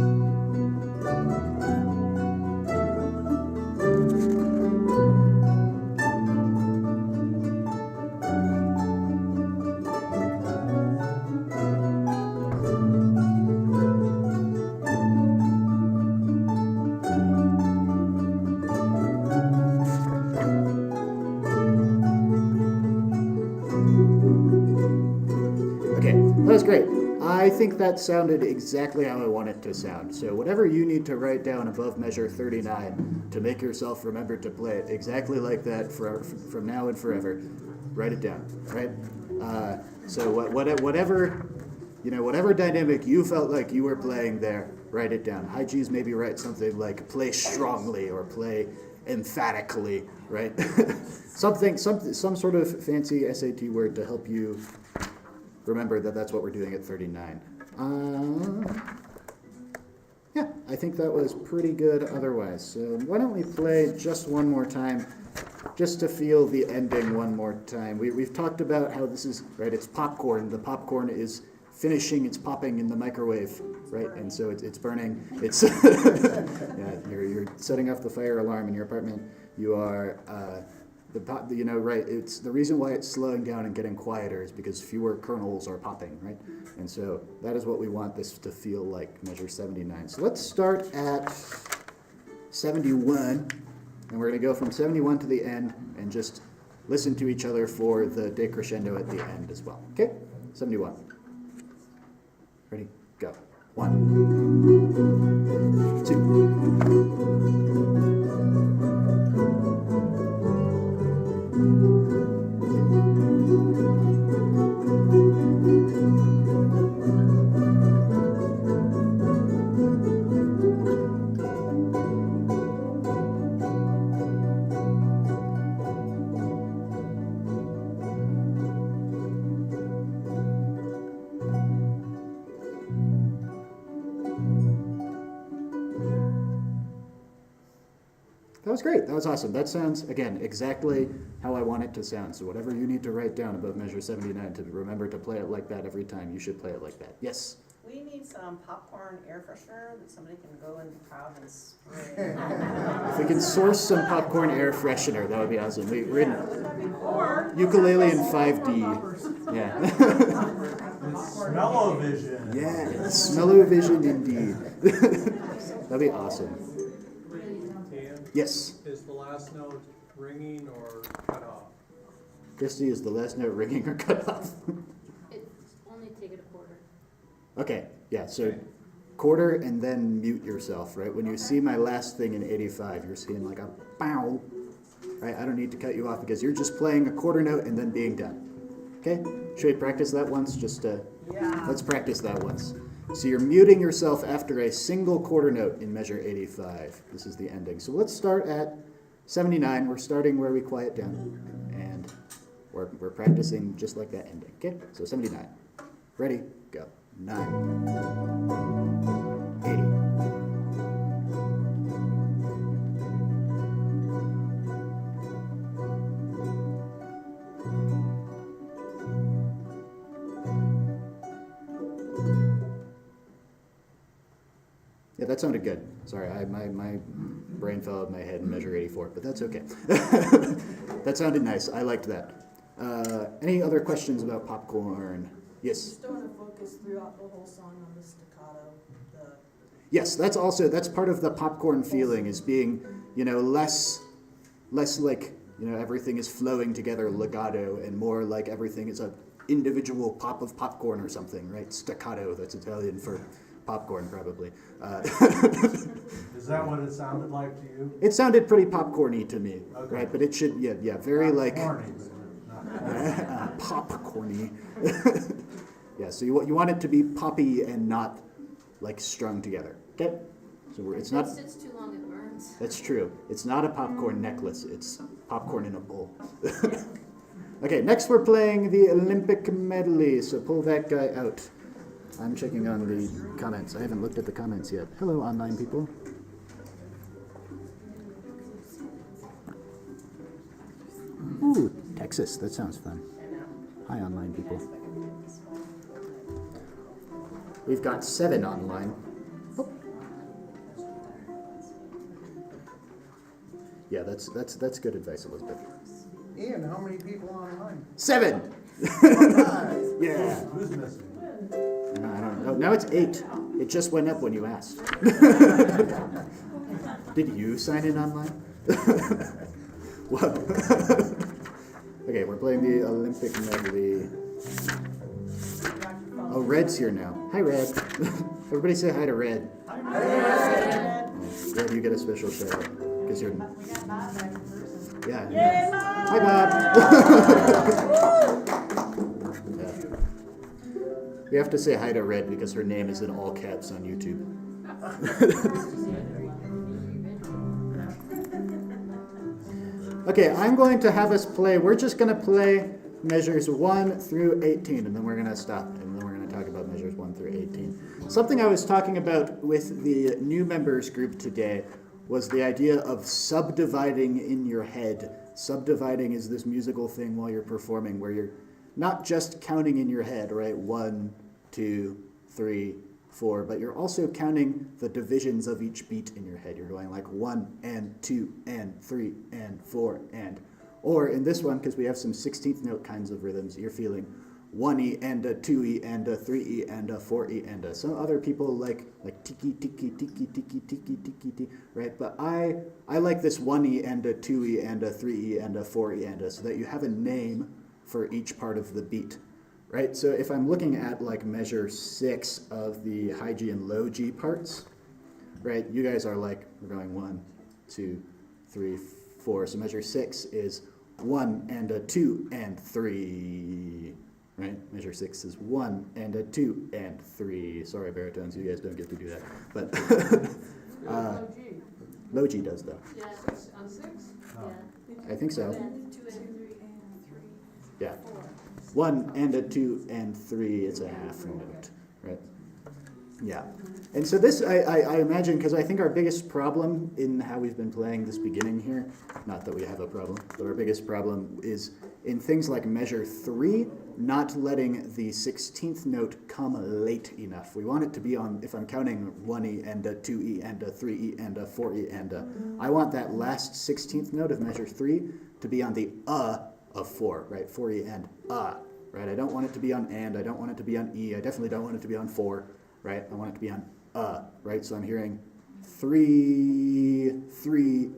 That was great. I think that sounded exactly how I want it to sound. So whatever you need to write down above measure 39 to make yourself remember to play it exactly like that from now and forever, write it down, right? So whatever dynamic you felt like you were playing there, write it down. High G's maybe write something like play strongly or play emphatically, right? some sort of fancy SAT word to help you remember that that's what we're doing at 39. Yeah, I think that was pretty good otherwise. So why don't we play just one more time, just to feel the ending one more time. We've talked about how this is, right, it's popcorn. The popcorn is finishing, it's popping in the microwave, right? And so it's burning. It's yeah, you're setting off the fire alarm in your apartment. You are right, it's the reason why it's slowing down and getting quieter is because fewer kernels are popping, right? And so that is what we want this to feel like, measure 79. So let's start at 71, and we're going to go from 71 to the end and just listen to each other for the decrescendo at the end as well. Okay? 71. Ready? Go. 1, 2. That was great. That was awesome. That sounds, again, exactly how I want it to sound. So whatever you need to write down above measure 79 to remember to play it like that every time, you should play it like that. Yes?
We need some popcorn air freshener that somebody can go in the crowd and spray.
If we can source some popcorn air freshener, that would be awesome. We're in
Or
ukulele in 5D. Yeah.
Smell-o-vision.
Yeah, smell-o-vision indeed. That'd be awesome.
Dan,
Yes.
is the last note ringing or cut off?
Christy, is the last note ringing or cut off?
It's only take it a quarter.
Okay, yeah, so quarter and then mute yourself, right? When you see my last thing in 85, you're seeing like a bow. right? I don't need to cut you off because you're just playing a quarter note and then being done. Okay? Should we practice that once? Let's practice that once. So you're muting yourself after a single quarter note in measure 85. This is the ending. So let's start at 79. We're starting where we quiet down. And we're practicing just like that ending. Okay? So 79. Ready? Go. 9. 80. Yeah, that sounded good. Sorry, my brain fell out of my head in measure 84, but that's okay. That sounded nice. I liked that. Any other questions about popcorn? Yes?
Just don't want to focus throughout the whole song on the staccato.
Yes, that's part of the popcorn feeling, is being, less like, everything is flowing together legato, and more like everything is a individual pop of popcorn or something, right? Staccato, that's Italian for popcorn, probably.
Is that what it sounded like to you?
It sounded pretty popcorny to me,
Okay.
right? But it should, very
Not
like
corny, but not
popcorny. Yeah, so you want it to be poppy and not like strung together. Okay, so it's not.
If it sits too long, it burns.
That's true. It's not a popcorn necklace. It's popcorn in a bowl. Okay, next we're playing the Olympic medley. So pull that guy out. I'm checking on the comments. I haven't looked at the comments yet. Hello, online people. Ooh, Texas. That sounds fun. Hi, online people. We've got 7 online. Oh. Yeah, that's good advice, Elizabeth.
Ian, how many people online?
7. Yeah.
Who's missing?
I don't know. Now it's 8. It just went up when you asked. Did you sign in online? Well, okay, we're playing the Olympic medley. Oh, Red's here now. Hi, Red. Everybody say hi to Red.
Hi, Red.
Red, you get a special shout out because you're.
We got Bob back in person.
Yeah.
Yay, Bob!
Hi, Bob. Yeah. We have to say hi to Red because her name is in all caps on YouTube. Okay, I'm going to have us play. We're just going to play measures 1 through 18, and then we're going to stop, and then we're going to talk about measures 1 through 18. Something I was talking about with the new members group today was the idea of subdividing in your head. Subdividing is this musical thing while you're performing where you're not just counting in your head, right? 1, 2, 3, 4, but you're also counting the divisions of each beat in your head. You're going like 1 and 2 and 3 and 4 and, or in this one, because we have some 16th note kinds of rhythms, you're feeling 1E and a 2E and a 3E and a 4E and a. Some other people like tiki tiki tiki tiki tiki tiki tiki, right? But I like this 1E and a 2E and a 3E and a 4E and a, so that you have a name for each part of the beat. Right, so if I'm looking at like measure 6 of the high G and low G parts, right, you guys are like, we're going 1, 2, 3, 4. So measure 6 is 1 and a 2 and 3, right? Measure 6 is 1 and a 2 and 3. Sorry, baritones, you guys don't get to do that. But
Low G.
low G does though.
Yeah,
On 6?
yeah.
I think so.
And 2 and 3.
Yeah. 1 and a 2 and 3, it's a half note, right? Yeah. And so this, I imagine, because I think our biggest problem in how we've been playing this beginning here, not that we have a problem, but our biggest problem is in things like measure 3, not letting the 16th note come late enough. We want it to be on, if I'm counting 1E and a 2E and a 3E and a 4E and a, I want that last 16th note of measure 3 to be on the of 4, right? 4E and right? I don't want it to be on and, I don't want it to be on E, I definitely don't want it to be on 4, right? I want it to be on right? So I'm hearing 3, 3,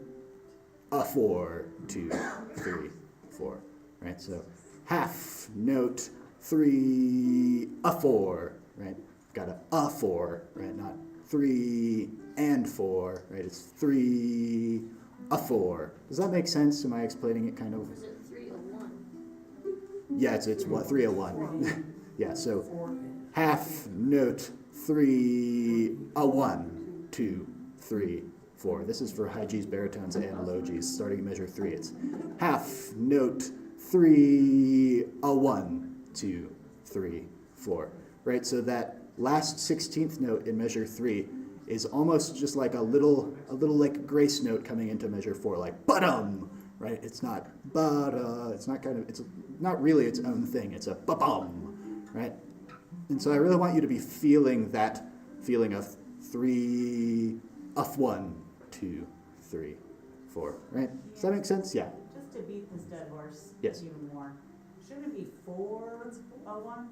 4, 2, 3, 4, right? So half note 3, 4, right? Got a 4, right? Not 3 and 4, right? It's 3, a 4. Does that make sense? Am I explaining it kind of?
Is it 301?
Yeah, it's what, 301. Yeah, so half note 3 a 1, 2, 3, 4. This is for high G's, baritones, and low G's. Starting at measure 3, it's half note 3 a 1, 2, 3, 4. Right, so that last 16th note in measure 3 is almost just like a little like grace note coming into measure 4, like ba-dum, right? It's not ba-da, it's not really its own thing, it's a ba-bum, right? And so I really want you to be feeling that feeling of 3, of 1, 2, 3, 4, right? Does that make sense? Yeah.
Just to beat this dead horse
Yes.
even more. Shouldn't it be 4-1?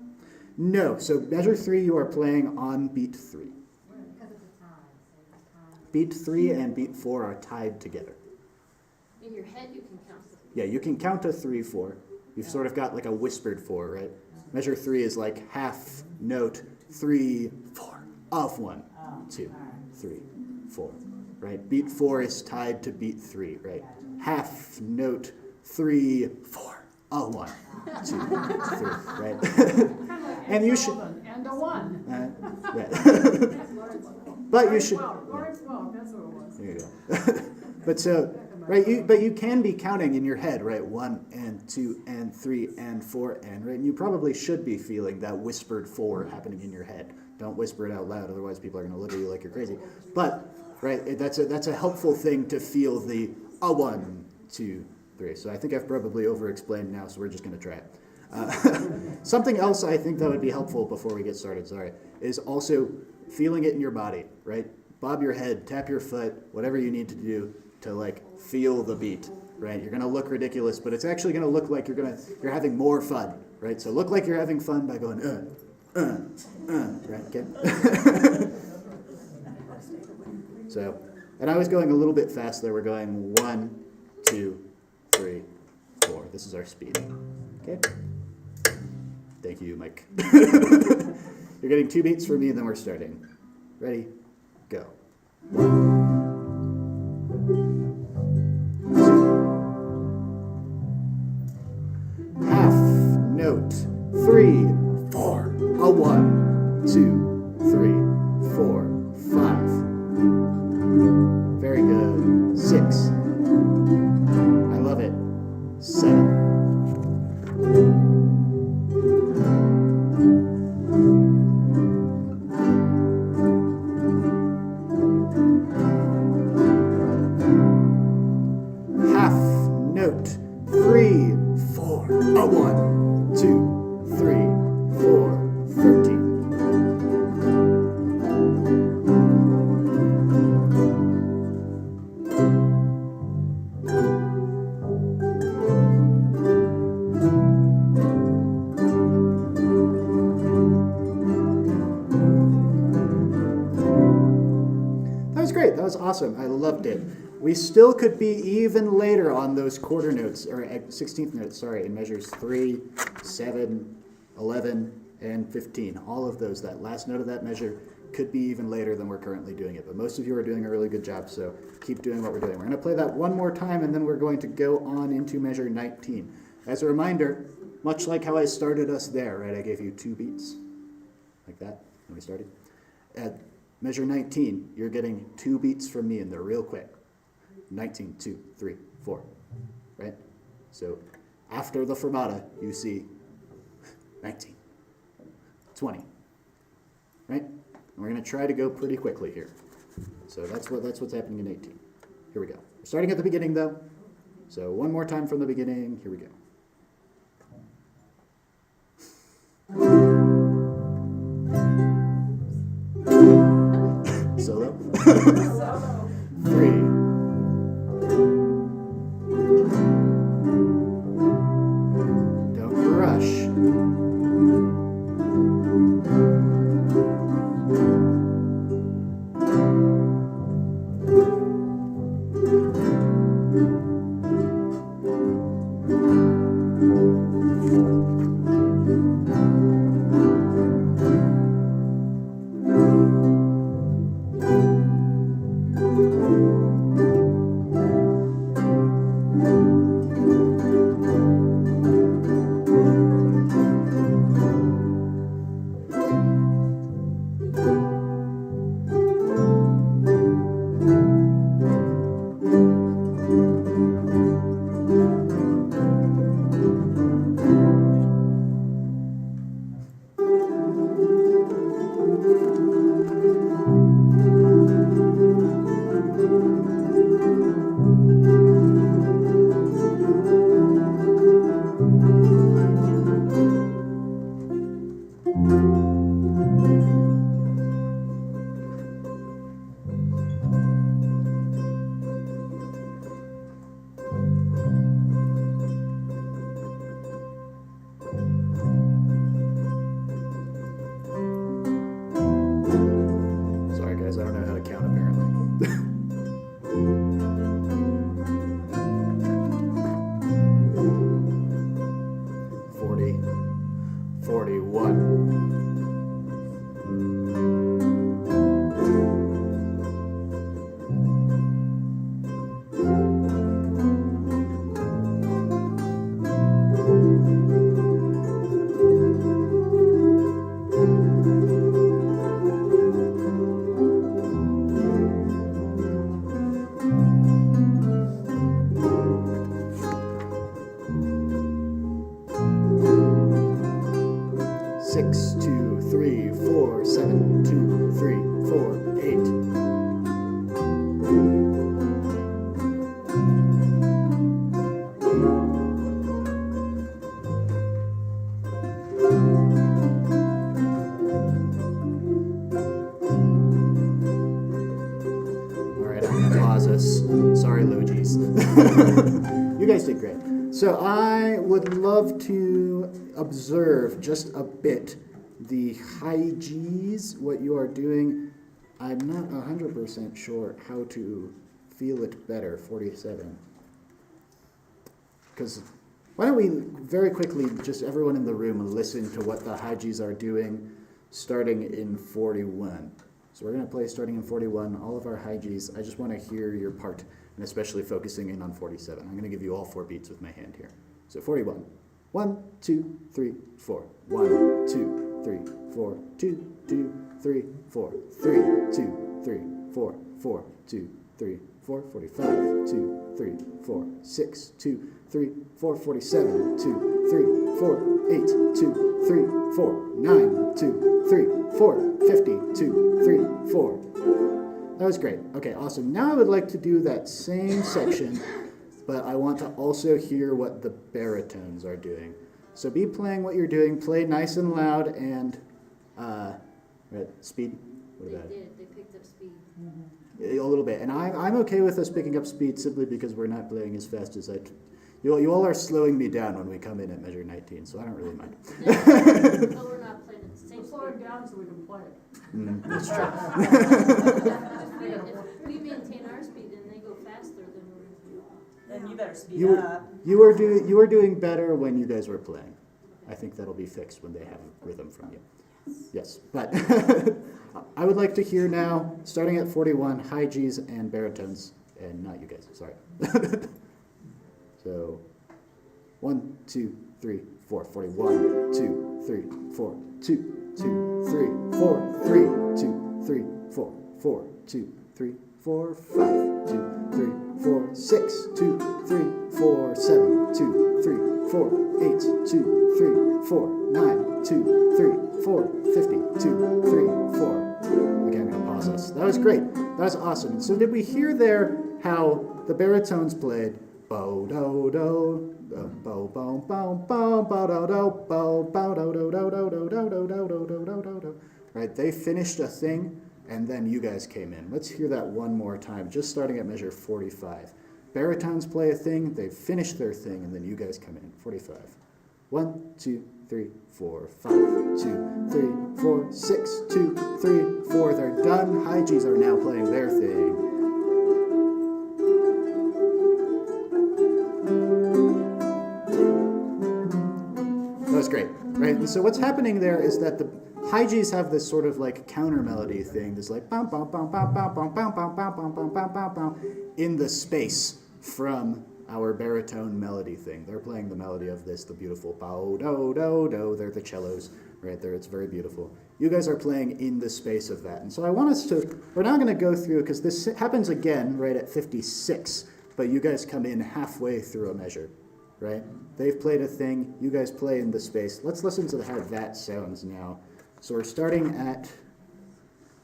No, so measure 3 you are playing on beat 3. Beat 3 and beat 4 are tied together.
In your head, you can count.
Yeah, you can count a 3, 4. You've sort of got like a whispered 4, right? Measure 3 is like half note 3, 4 of 1, 2, 3, 4, right? Beat 4 is tied to beat 3, right? Half note 3, 4 of 1, 2, 3, right?
Kind of like
And
Ed
you should-
Sullivan and a 1.
Yeah. But you should.
Lawrence Welk, that's what it was.
There you go. But you can be counting in your head, right? 1 and 2 and 3 and 4 and right. And you probably should be feeling that whispered 4 happening in your head. Don't whisper it out loud, otherwise people are going to look at you like you're crazy. But right, that's a helpful thing to feel the a 1, 2, 3. So I think I've probably over-explained now, so we're just going to try it. Something else I think that would be helpful before we get started, is also feeling it in your body, right? Bob your head, tap your foot, whatever you need to do to like feel the beat, right? You're gonna look ridiculous, but it's actually gonna look like you're having more fun, right? So look like you're having fun by going right? Okay. So, and I was going a little bit fast there. We're going 1, 2, 3, 4. This is our speed. Okay. Thank you, Mike. You're getting 2 beats from me, and then we're starting. Ready? Go. 1, 2. Half note 3, 4. A 1, 2, 3, 4, 5. Very good. 6. I love it. 7. Half note 3, 4. A 1, 2, 3, 4, 13. That was great. That was awesome. I loved it. We still could be even later on those quarter notes, or 16th notes, in measures 3, 7, 11, and 15. All of those, that last note of that measure could be even later than we're currently doing it. But most of you are doing a really good job, so keep doing what we're doing. We're going to play that one more time, and then we're going to go on into measure 19. As a reminder, much like how I started us there, right? I gave you 2 beats, like that, when we started. At measure 19, you're getting 2 beats from me, and they're real quick. 19, 2, 3, 4, right? So after the fermata, you see 19, 20, right? And we're going to try to go pretty quickly here. So that's what's happening in 18. Here we go. We're starting at the beginning, though. So one more time from the beginning. Here we go. Solo. 3. Don't rush. 4, 7, 2, 3, 4, 8. Sorry, Luigi's. You guys did great. So I would love to observe just a bit the high G's, what you are doing. I'm not 100% sure how to feel it better, 47. Because why don't we very quickly, just everyone in the room, listen to what the high G's are doing starting in 41. So we're going to play starting in 41, all of our high Gs. I just want to hear your part, and especially focusing in on 47. I'm going to give you all 4 beats with my hand here. So 41. 1, 2, 3, 4. 1, 2, 3, 4. 2, 2, 3, 4. 3, 2, 3, 4. 4, 2, 3, 4. 45. 2, 3, 4. 6, 2, 3, 4. 47. 2, 3, 4. 8, 2, 3, 4. 9, 2, 3, 4. 50, 2, 3, 4. That was great. Okay, awesome. Now I would like to do that same section, but I want to also hear what the baritones are doing. So be playing what you're doing. Play nice and loud and right, speed. What about it?
They picked up speed.
A little bit. And I'm okay with us picking up speed simply because we're not playing as fast as you all are slowing me down when we come in at measure 19, so I don't really mind.
But we're not playing at the same
We'll slow it
speed.
down so we can play it.
That's true.
If we maintain our speed and they go faster, then we're.
Then you better speed
You
up.
you were doing better when you guys were playing. I think that'll be fixed when they have rhythm from you. Yes, but I would like to hear now, starting at 41, high Gs and baritones, and not you guys. Sorry. So, 1, 2, 3, 4, 41, 2, 3, 4, 2, 2, 3, 4, 3, 2, 3, 4, 4, 2, 3, 4, 5, 2, 3, 4, 6, 2, 3, 4, 7, 2, 3, 4, 8, 2, 3, 4, 9, 2, 3, 4, 50, 2, 3, 4. Okay, I'm gonna pause this. That was great. That was awesome. And so did we hear there how the baritones played? Bo do do, bo bo bo bo bo do do, bo bo do do do do do do do do do do do do do. Right, they finished a thing, and then you guys came in. Let's hear that one more time, just starting at measure 45. Baritones play a thing, they finish their thing, and then you guys come in. 45. 1, 2, 3, 4, 5, 2, 3, 4, 6, 2, 3, 4. They're done. High Gs are now playing their thing. That was great, right? And so what's happening there is that the high Gs have this sort of like counter melody thing, this like bum bum bum bum bum bum bum bum bum bum bum bum bum bum in the space from our baritone melody thing. They're playing the melody of this, the beautiful bow do do do. They're the cellos right there. It's very beautiful. You guys are playing in the space of that, and so I want us to. We're now going to go through because this happens again right at 56, but you guys come in halfway through a measure. Right? They've played a thing, you guys play in the space. Let's listen to how that sounds now. So we're starting at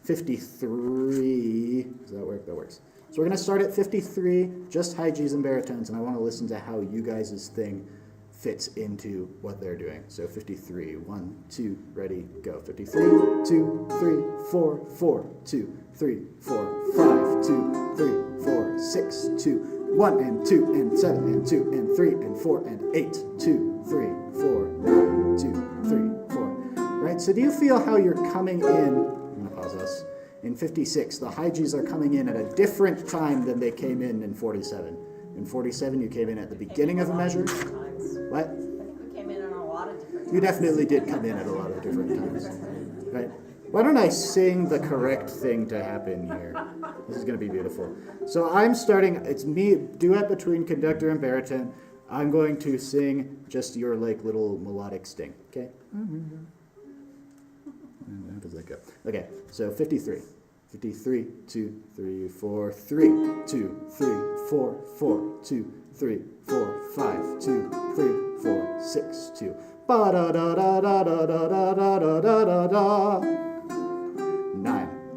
53. Does that work? That works. So we're going to start at 53, just high Gs and baritones, and I want to listen to how you guys' thing fits into what they're doing. So 53, 1, 2, ready, go. 53, 2, 3, 4, 4, 2, 3, 4, 5, 2, 3, 4, 6, 2, 1 and 2 and 7 and 2 and 3 and 4 and 8, 2, 3, 4, 9, 2, 3, 4. Right? So do you feel how you're coming in? I'm going to pause this. In 56, the high Gs are coming in at a different time than they came in 47. In 47, you came in at the beginning of a measure. What?
I think we came in on a lot of different times.
You definitely did come in at a lot of different times. Right? Why don't I sing the correct thing to happen here? This is going to be beautiful. So I'm starting, it's me, duet between conductor and baritone. I'm going to sing just your like little melodic sting, okay? How does that go? Okay, so 53. 53, 2, 3, 4, 3, 2, 3, 4, 4, 2, 3, 4, 5, 2, 3, 4, 6, 2. Ba da da da da da da da da da da da.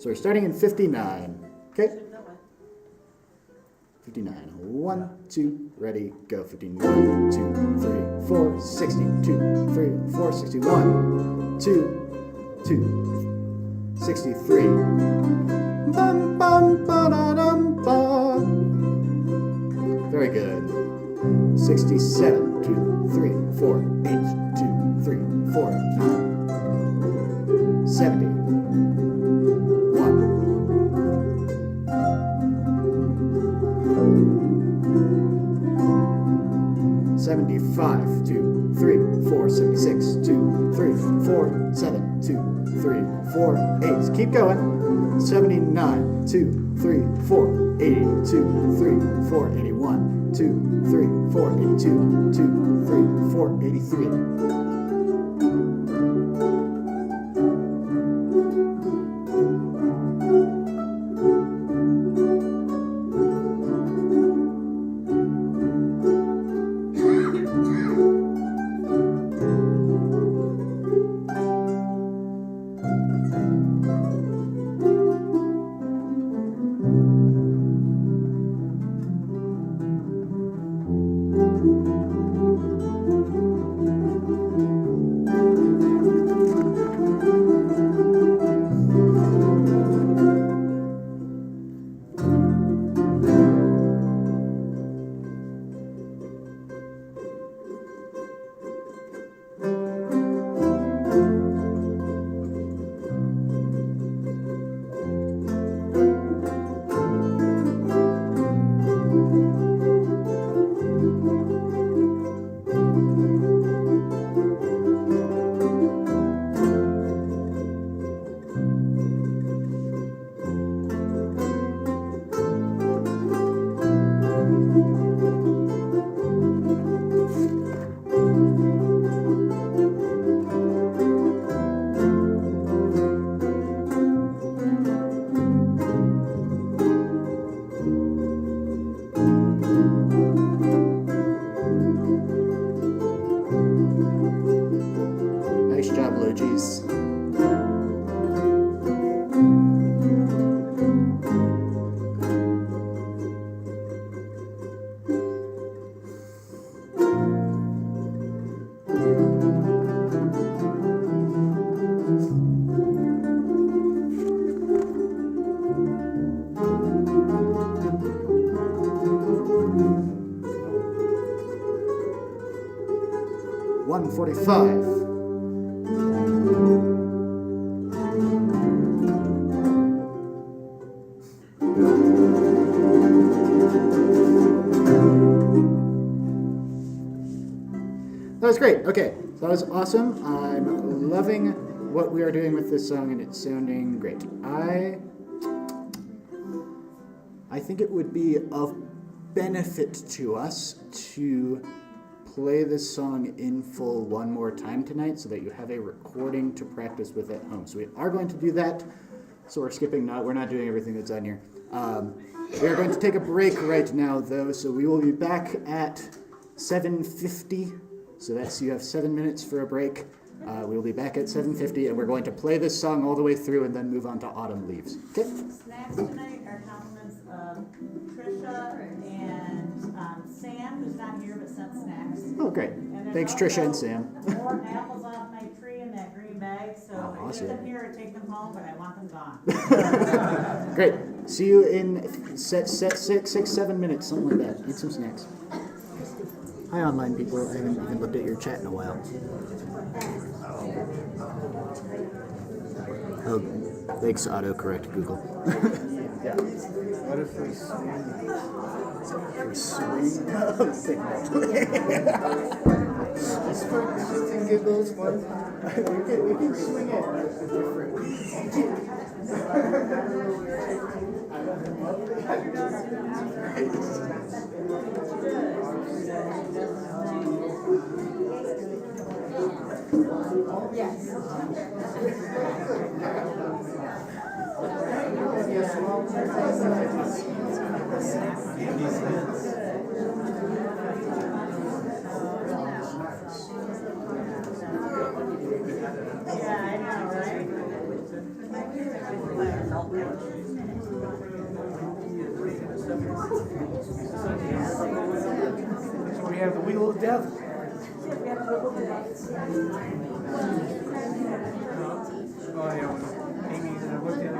So we're starting in 59. Okay?
Should know it.
59. 1, 2, ready, go. 59, 2, 3, 4, 60. 2, 3, 4, 61. 2, 63. Bum, bum, ba-da-dum, ba. Very good. 67. 2, 3, 4, 8. 2, 3, 4, 9. 70. 1. 75, 2, 3, 4, 76, 2, 3, 4, 7, 2, 3, 4, 8. Keep going. 79, 2, 3, 4, 80, 2, 3, 4, 81, 2, 3, 4, 82, 2, 3, 4, 83. Nice job, Logis. One 45. That was great. Okay, that was awesome. I'm loving what we are doing with this song, and it's sounding great. I think it would be of benefit to us to play this song in full one more time tonight so that you have a recording to practice with at home. So we are going to do that. So we're not doing everything that's on here. We are going to take a break right now, though, so we will be back at 7:50. So you have 7 minutes for a break. We will be back at 7:50, and we're going to play this song all the way through and then move on to Autumn Leaves. Okay?
Snacks tonight are compliments of Trisha and Sam, who's not here but sent snacks.
Oh, great.
And there's
Thanks,
also
Trisha and Sam.
more apples off my tree in that green bag, so
Oh,
I
awesome.
leave them here or take them home, but I want them gone.
Great. See you in 6-7 minutes, something like that. Eat some snacks. Hi, online people. I haven't even looked at your chat in a while. Oh, thanks, autocorrect Google. Yeah.
What if we swing? Just for shits and giggles, one. We can swing it
Yeah, I know, right?
So we have the Wheel of Death. Oh, yeah, when Amy looked at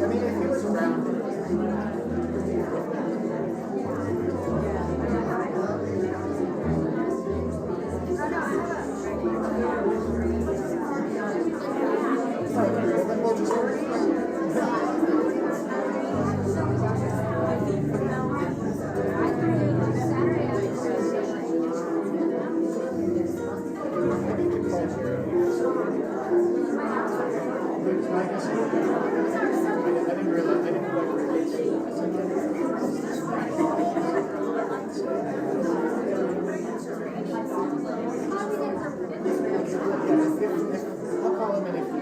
I mean, if he was around. I'll call him and if he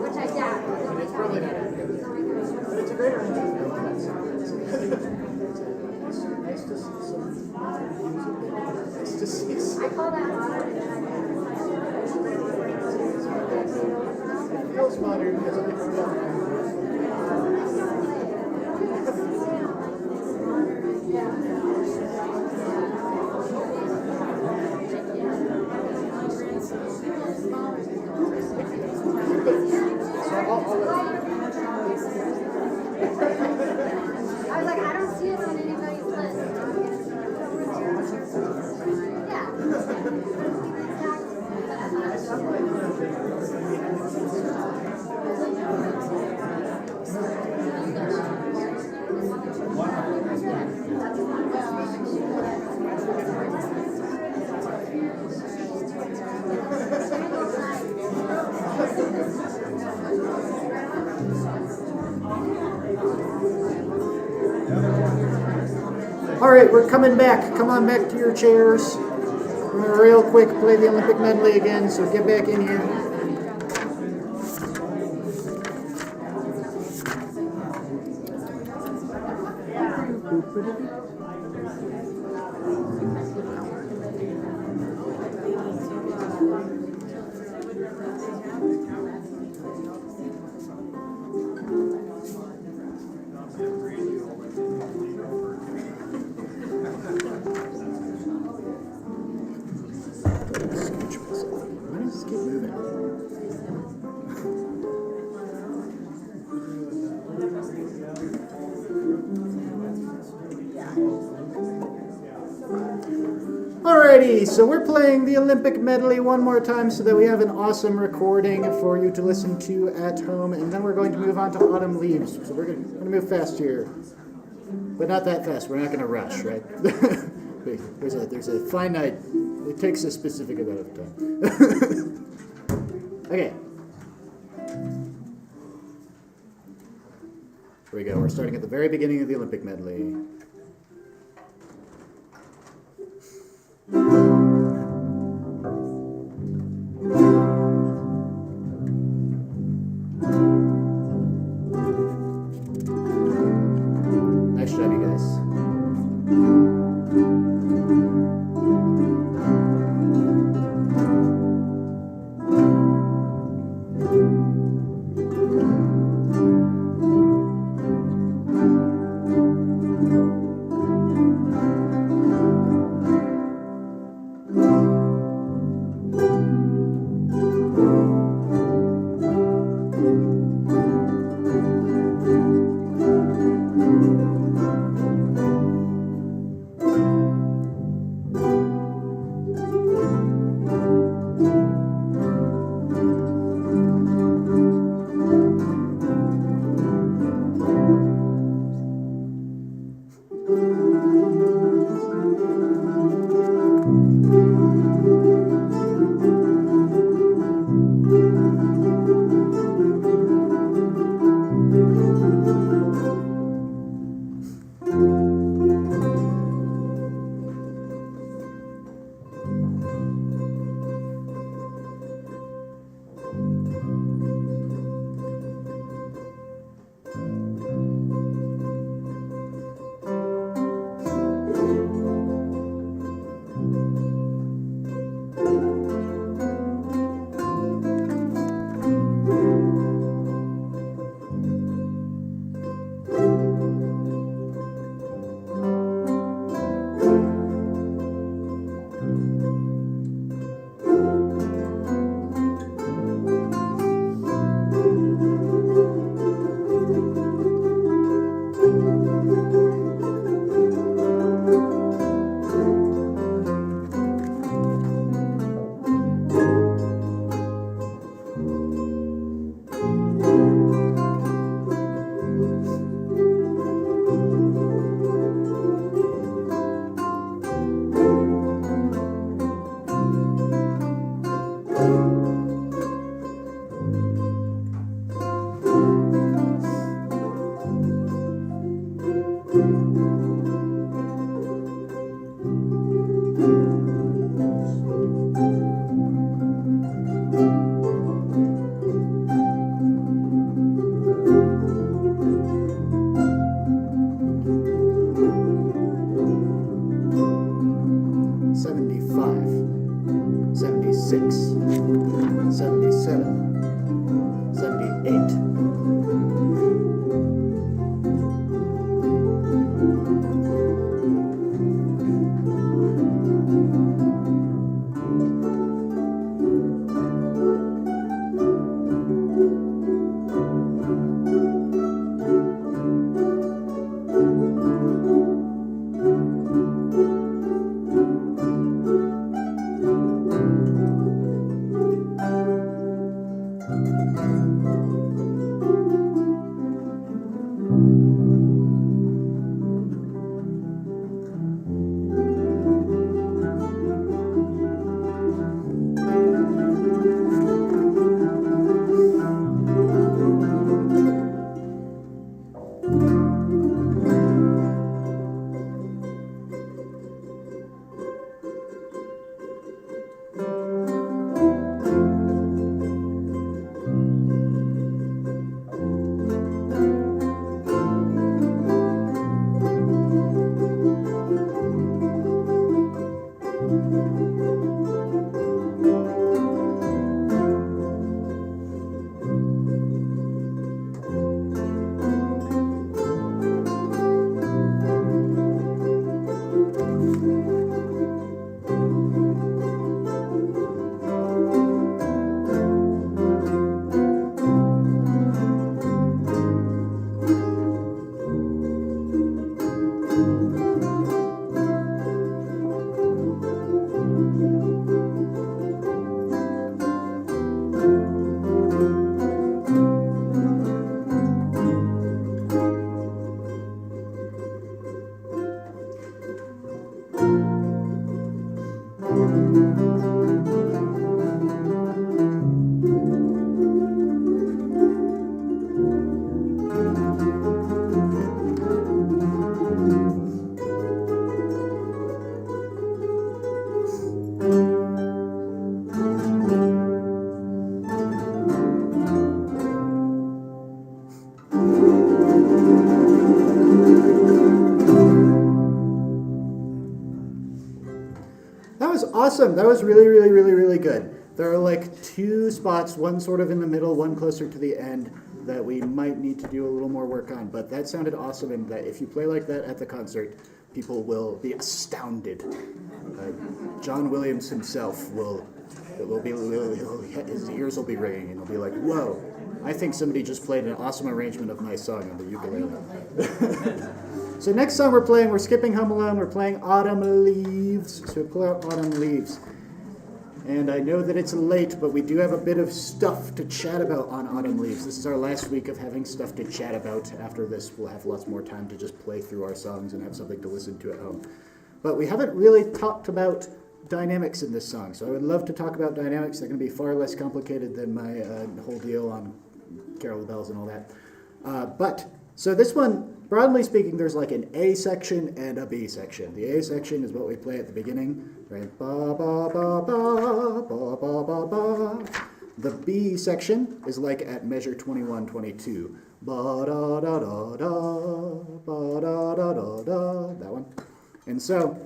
Which I doubt.
it's probably not accurate. But it's a great arrangement. I love that song. Nice to see some music. Nice to see some.
I call that modern.
It feels modern because of the
I was like, I don't see it on anybody's list.
All right, we're coming back. Come on back to your chairs. We're gonna real quick play the Olympic medley again, so get back in here. Why does this keep moving? Alrighty, so we're playing the Olympic medley one more time so that we have an awesome recording for you to listen to at home, and then we're going to move on to Autumn Leaves. So we're going to move fast here, but not that fast. We're not going to rush, right? there's a finite. It takes a specific amount of time. Okay. Here we go. We're starting at the very beginning of the Olympic medley. Nice job, you guys. 77, 78. That was awesome. That was really, really, really, really good. There are like two spots, one sort of in the middle, one closer to the end, that we might need to do a little more work on. But that sounded awesome, and that if you play like that at the concert, people will be astounded. John Williams himself his ears will be ringing, and he'll be like, "Whoa, I think somebody just played an awesome arrangement of my song on the ukulele." So next song we're skipping Home Alone, we're playing Autumn Leaves. So we pull out Autumn Leaves. And I know that it's late, but we do have a bit of stuff to chat about on Autumn Leaves. This is our last week of having stuff to chat about. After this, we'll have lots more time to just play through our songs and have something to listen to at home. But we haven't really talked about dynamics in this song, so I would love to talk about dynamics. They're going to be far less complicated than my whole deal on Carol of the Bells and all that. So this one, broadly speaking, there's like an A section and a B section. The A section is what we play at the beginning, right? Ba ba ba ba ba ba ba ba. The B section is like at measure 21, 22. Ba da da da da, ba da da da da. That one. And so,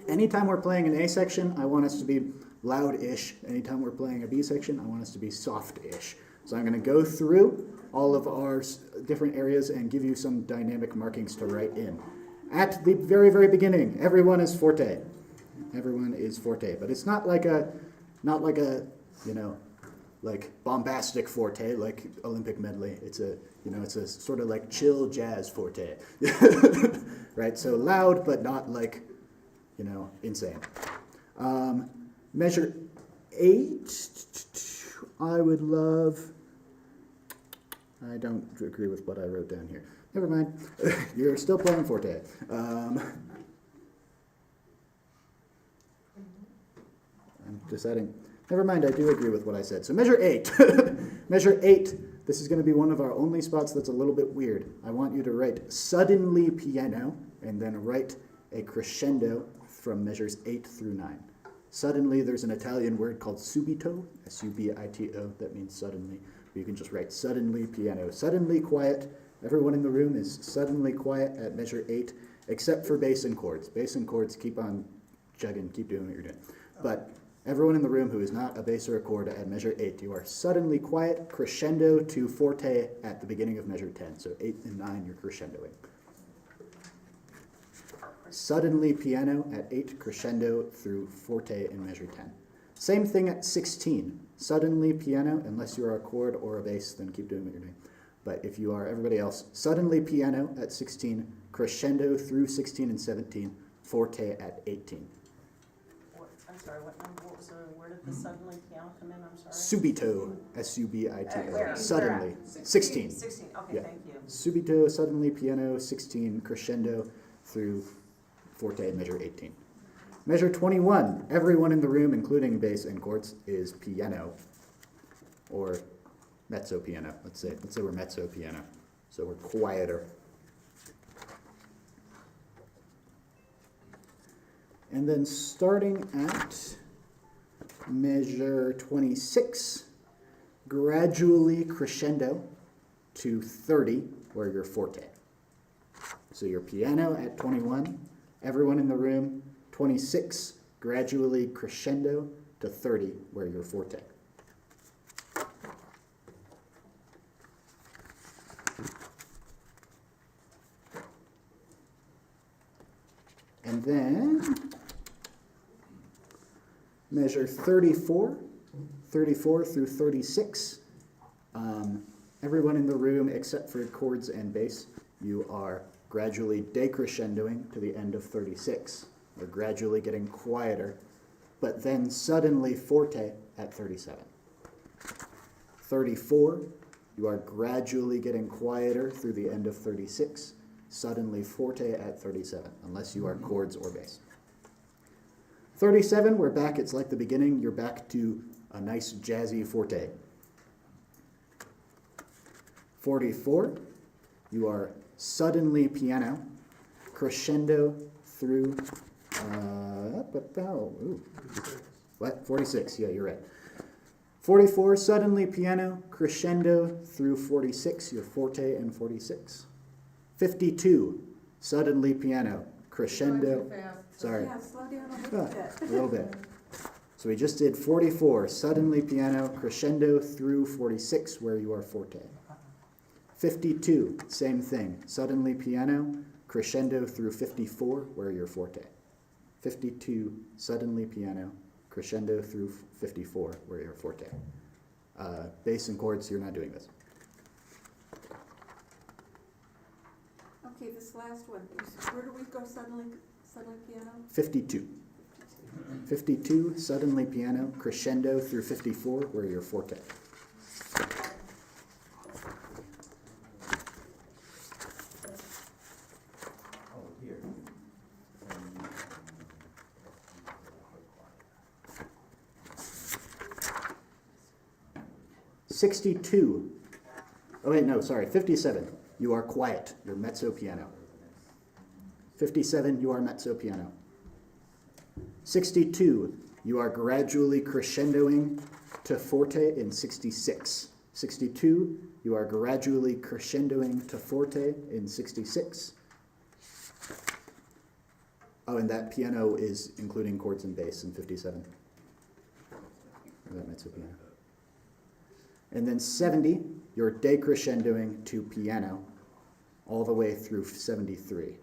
anytime we're playing an A section, I want us to be loud-ish. Anytime we're playing a B section, I want us to be soft-ish. So I'm going to go through all of our different areas and give you some dynamic markings to write in. At the very, very beginning, everyone is forte. Everyone is forte, but it's not like a, like bombastic forte, like Olympic medley. It's a sort of like chill jazz forte, right? So loud, but not like, insane. Measure 8, I would love. I don't agree with what I wrote down here. Never mind. You're still playing forte. I'm deciding. Never mind, I do agree with what I said. So measure 8. Measure 8. This is going to be one of our only spots that's a little bit weird. I want you to write suddenly piano and then write a crescendo from measures 8 through 9. Suddenly, there's an Italian word called subito, S-U-B-I-T-O, that means suddenly. You can just write suddenly piano. Suddenly quiet. Everyone in the room is suddenly quiet at measure 8, except for bass and chords. Bass and chords, keep on chugging, keep doing what you're doing. But Everyone in the room who is not a bass or a chord at measure 8, you are suddenly quiet, crescendo to forte at the beginning of measure 10. So 8 and 9, you're crescendoing. Suddenly piano at 8, crescendo through forte in measure 10. Same thing at 16. Suddenly piano, unless you're a chord or a bass, then keep doing what you're doing. But if you are everybody else, suddenly piano at 16, crescendo through 16 and 17, forte at 18.
I'm sorry, what number, what was the, where did the suddenly piano come in, I'm sorry?
Subito, S-U-B-I-T-O.
Where?
Suddenly.
Where at?
16.
16, okay,
Yeah.
thank you.
Subito, suddenly piano, 16, crescendo through forte, measure 18. Measure 21, everyone in the room, including bass and chords, is piano, or mezzo piano. Let's say we're mezzo piano, so we're quieter. And then starting at measure 26, gradually crescendo to 30, where you're forte. So your piano at 21, everyone in the room, 26, gradually crescendo to 30, where you're forte. And then measure 34 through 36. Everyone in the room, except for chords and bass, you are gradually decrescendoing to the end of 36. You're gradually getting quieter, but then suddenly forte at 37. 34, you are gradually getting quieter through the end of 36. Suddenly forte at 37, unless you are chords or bass. 37, we're back, it's like the beginning, you're back to a nice jazzy forte. 44, you are suddenly piano, crescendo through, what? 46, yeah, you're right. 44, suddenly piano, crescendo through 46, you're forte and 46. 52, suddenly piano, crescendo. Sorry.
Yeah, slow down a
A little bit. So we just did 44, suddenly piano, crescendo through 46, where you are forte. 52, same thing, suddenly piano, crescendo through 54, where you're forte. 52, suddenly piano, crescendo through 54, where you're forte. Bass and chords, you're not doing this.
Okay, this last one, where do we go suddenly piano?
52. 52, suddenly piano, crescendo through 54, where you're forte.
Oh, here.
62. Oh wait, no, sorry, 57. You are quiet. You're mezzo piano. 57. You are mezzo piano. 62. You are gradually crescendoing to forte in 66. 62. You are gradually crescendoing to forte in 66. Oh, and that piano is including chords and bass in 57. That mezzo piano. And then 70, you're decrescendoing to piano all the way through 73.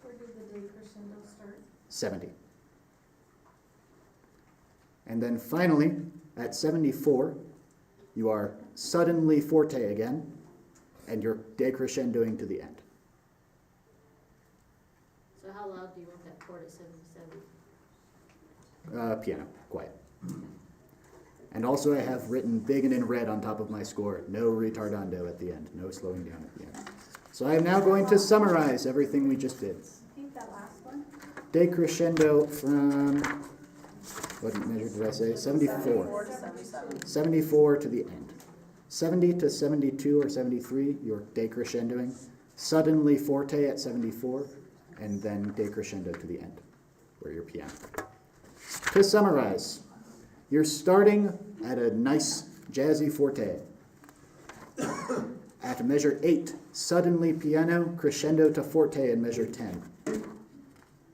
Where did the decrescendo start?
70. And then finally, at 74, you are suddenly forte again, and you're decrescendoing to the end.
So how loud do you want that chord at 77?
Piano, quiet. And also I have written big and in red on top of my score, no retardando at the end, no slowing down at the end. So I am now going to summarize everything we just did.
Repeat that last one.
Decrescendo from, what measure did I say? 74.
74 to 77.
74 to the end. 70 to 72 or 73, you're decrescendoing. Suddenly forte at 74, and then decrescendo to the end, where you're piano. To summarize, you're starting at a nice jazzy forte. At measure 8, suddenly piano, crescendo to forte in measure 10.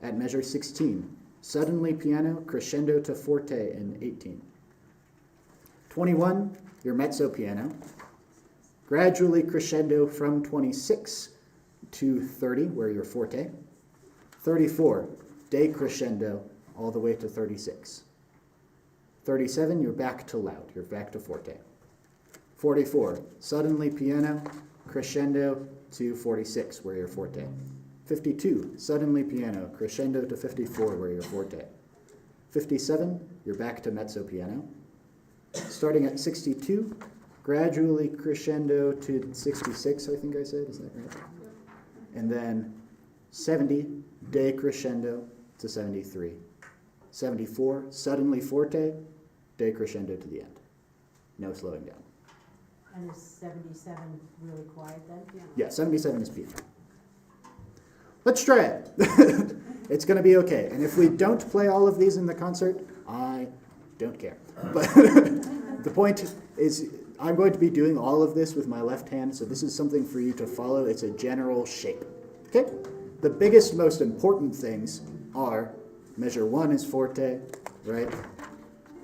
At measure 16, suddenly piano, crescendo to forte in 18. 21, your mezzo piano, gradually crescendo from 26 to 30, where you're forte. 34, decrescendo all the way to 36. 37, you're back to loud, you're back to forte. 44, suddenly piano, crescendo to 46, where you're forte. 52, suddenly piano, crescendo to 54, where you're forte. 57, you're back to mezzo piano. Starting at 62, gradually crescendo to 66, I think I said, is that right? And then 70, decrescendo to 73. 74, suddenly forte, decrescendo to the end. No slowing down.
And is 77 really quiet then?
Yeah, 77 is piano. Let's try it. It's going to be okay. And if we don't play all of these in the concert, I don't care. But the point is, I'm going to be doing all of this with my left hand, so this is something for you to follow. It's a general shape. Okay? The biggest, most important things are measure 1 is forte, right?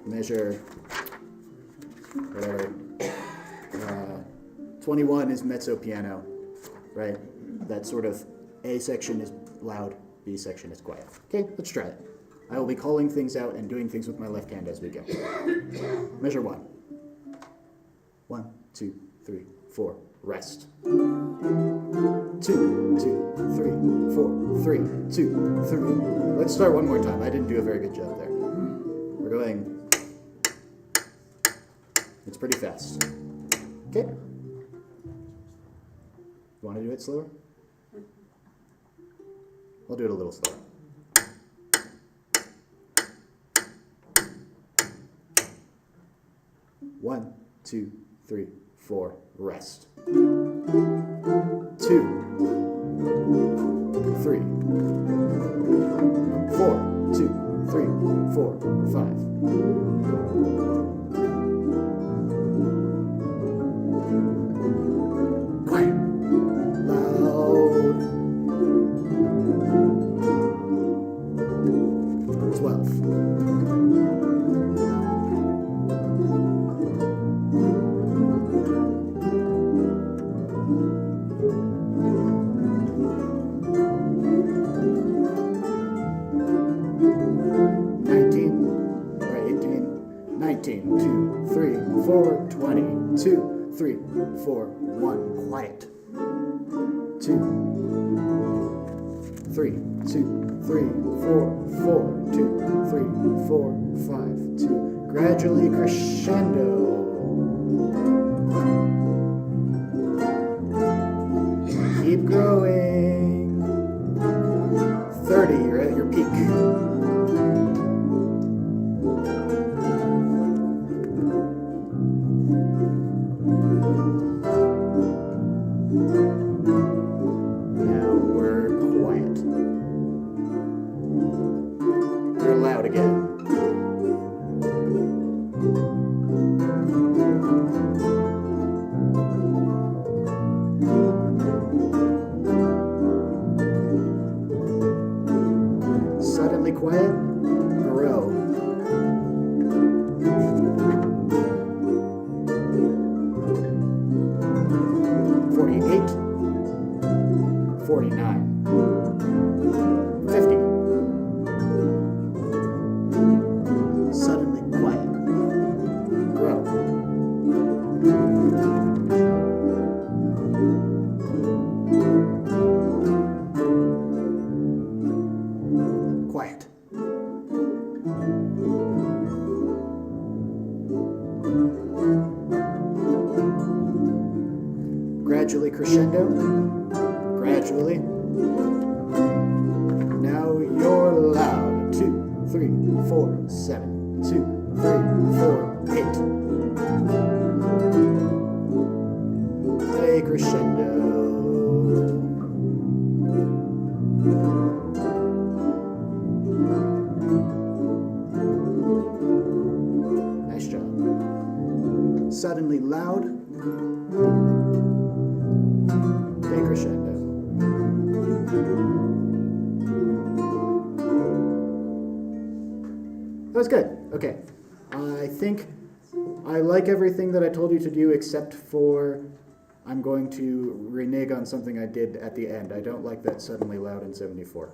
Measure, whatever, 21 is mezzo piano, right? That sort of A section is loud, B section is quiet. Okay, let's try it. I will be calling things out and doing things with my left hand as we go. Measure 1. 1, 2, 3, 4, rest. 2, 2, 3, 4, 3, 2, 3. Let's start one more time. I didn't do a very good job there. We're going, it's pretty fast. Okay. You want to do it slower? I'll do it a little slower. One, 2, 3, 4, rest. 2, 3, 4, 2, 3, 4, 5. Quiet. Loud. 12. Two, three, 4, 20. 2, 3, 4, 1. Quiet. 2, 3, 2, 3, 4, 4, 2, 3, 4, 5, 2. Gradually crescendo. Keep growing. 30, you're at your peak. Now we're quiet. We're loud again. Suddenly quiet, grow. $48, $49, $50. Suddenly quiet, grow. Quiet. Gradually crescendo, gradually. Now you're loud. 2, 3, 4, 7. 2, 3, 4, 8. A crescendo. Nice job. Suddenly loud. decrescendo. That was good. Okay. I think I like everything that I told you to do except for I'm going to renege on something I did at the end. I don't like that suddenly loud in 74.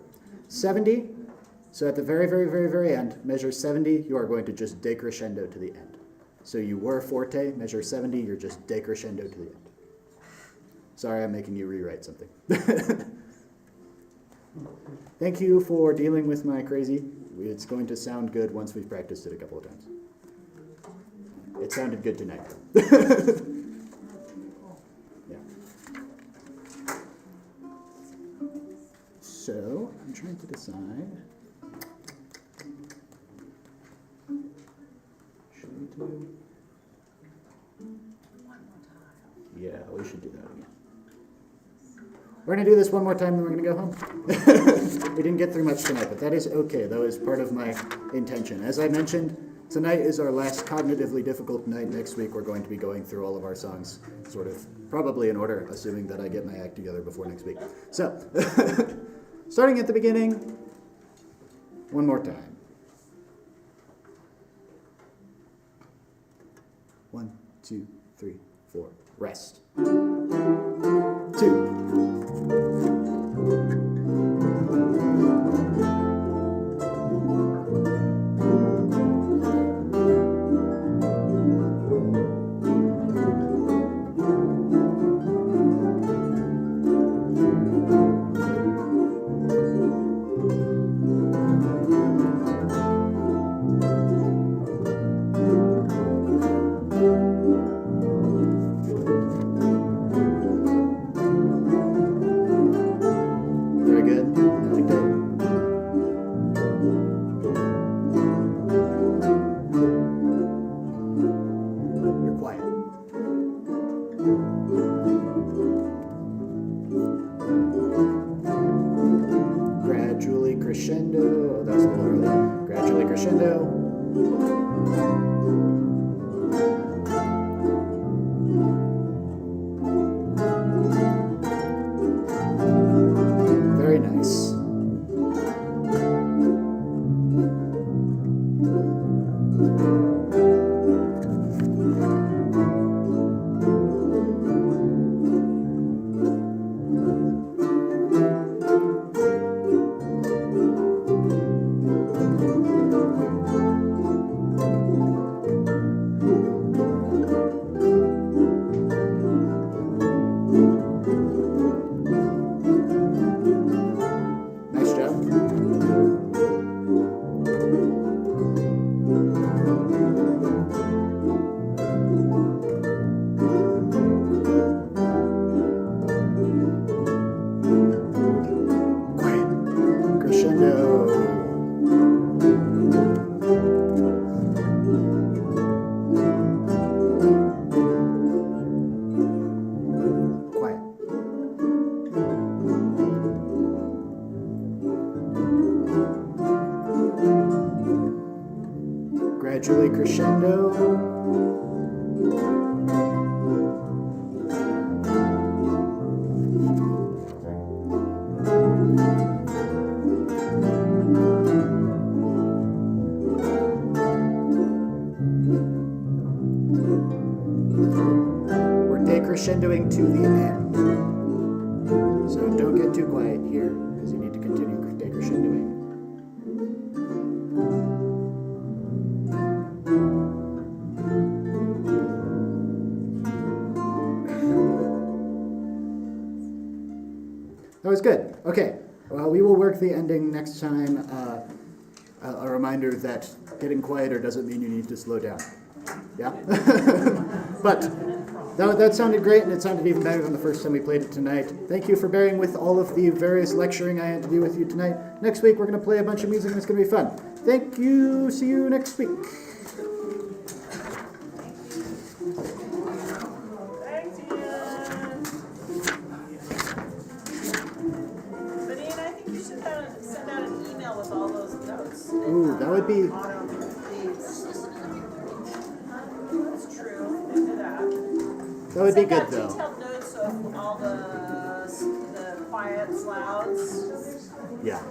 70, so at the very, very, very, very end, measure 70, you are going to just decrescendo to the end. So you were forte, measure 70, you're just decrescendo to the end. Sorry, I'm making you rewrite something. Thank you for dealing with my crazy. It's going to sound good once we've practiced it a couple of times. It sounded good tonight. Yeah. So, I'm trying to decide. Should we do? Yeah, we should do that again. We're going to do this one more time, then we're going to go home. We didn't get through much tonight, but that is okay. That was part of my intention. As I mentioned, tonight is our last cognitively difficult night. Next week, we're going to be going through all of our songs, sort of, probably in order, assuming that I get my act together before next week. So, starting at the beginning, one more time. 1, 2, 3, 4. Rest. 2. Very good. I like that. You're quiet. Gradually crescendo. Oh, that's a little early. Gradually crescendo. Very nice. Nice job. Quiet. Crescendo. Quiet. Gradually crescendo. We're decrescendoing to the end. So don't get too quiet here, because you need to continue decrescendoing. That was good. Okay. Well, we will work the ending next time. A reminder that getting quieter doesn't mean you need to slow down. Yeah? But that sounded great, and it sounded even better than the first time we played it tonight. Thank you for bearing with all of the various lecturing I had to do with you tonight. Next week, we're going to play a bunch of music, and it's going to be fun. Thank you. See you next week.
Thanks, Ian. But Ian, I think you should send out an email with all those notes.
Ooh, that would be...
That's true. Do that.
That would be
Send
good,
out
though.
detailed notes of all the clouds,
Yeah,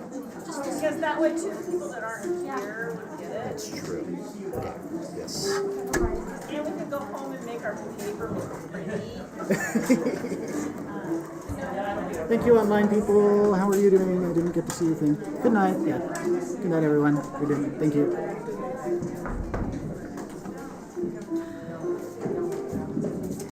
because that way too, the people that aren't here would get it.
that's true. Okay, yes.
And we could go home and make our paper look pretty.
Thank you, online people. How are you doing? I didn't get to see your thing. Good night. Yeah. Good night, everyone. We didn't. Thank you.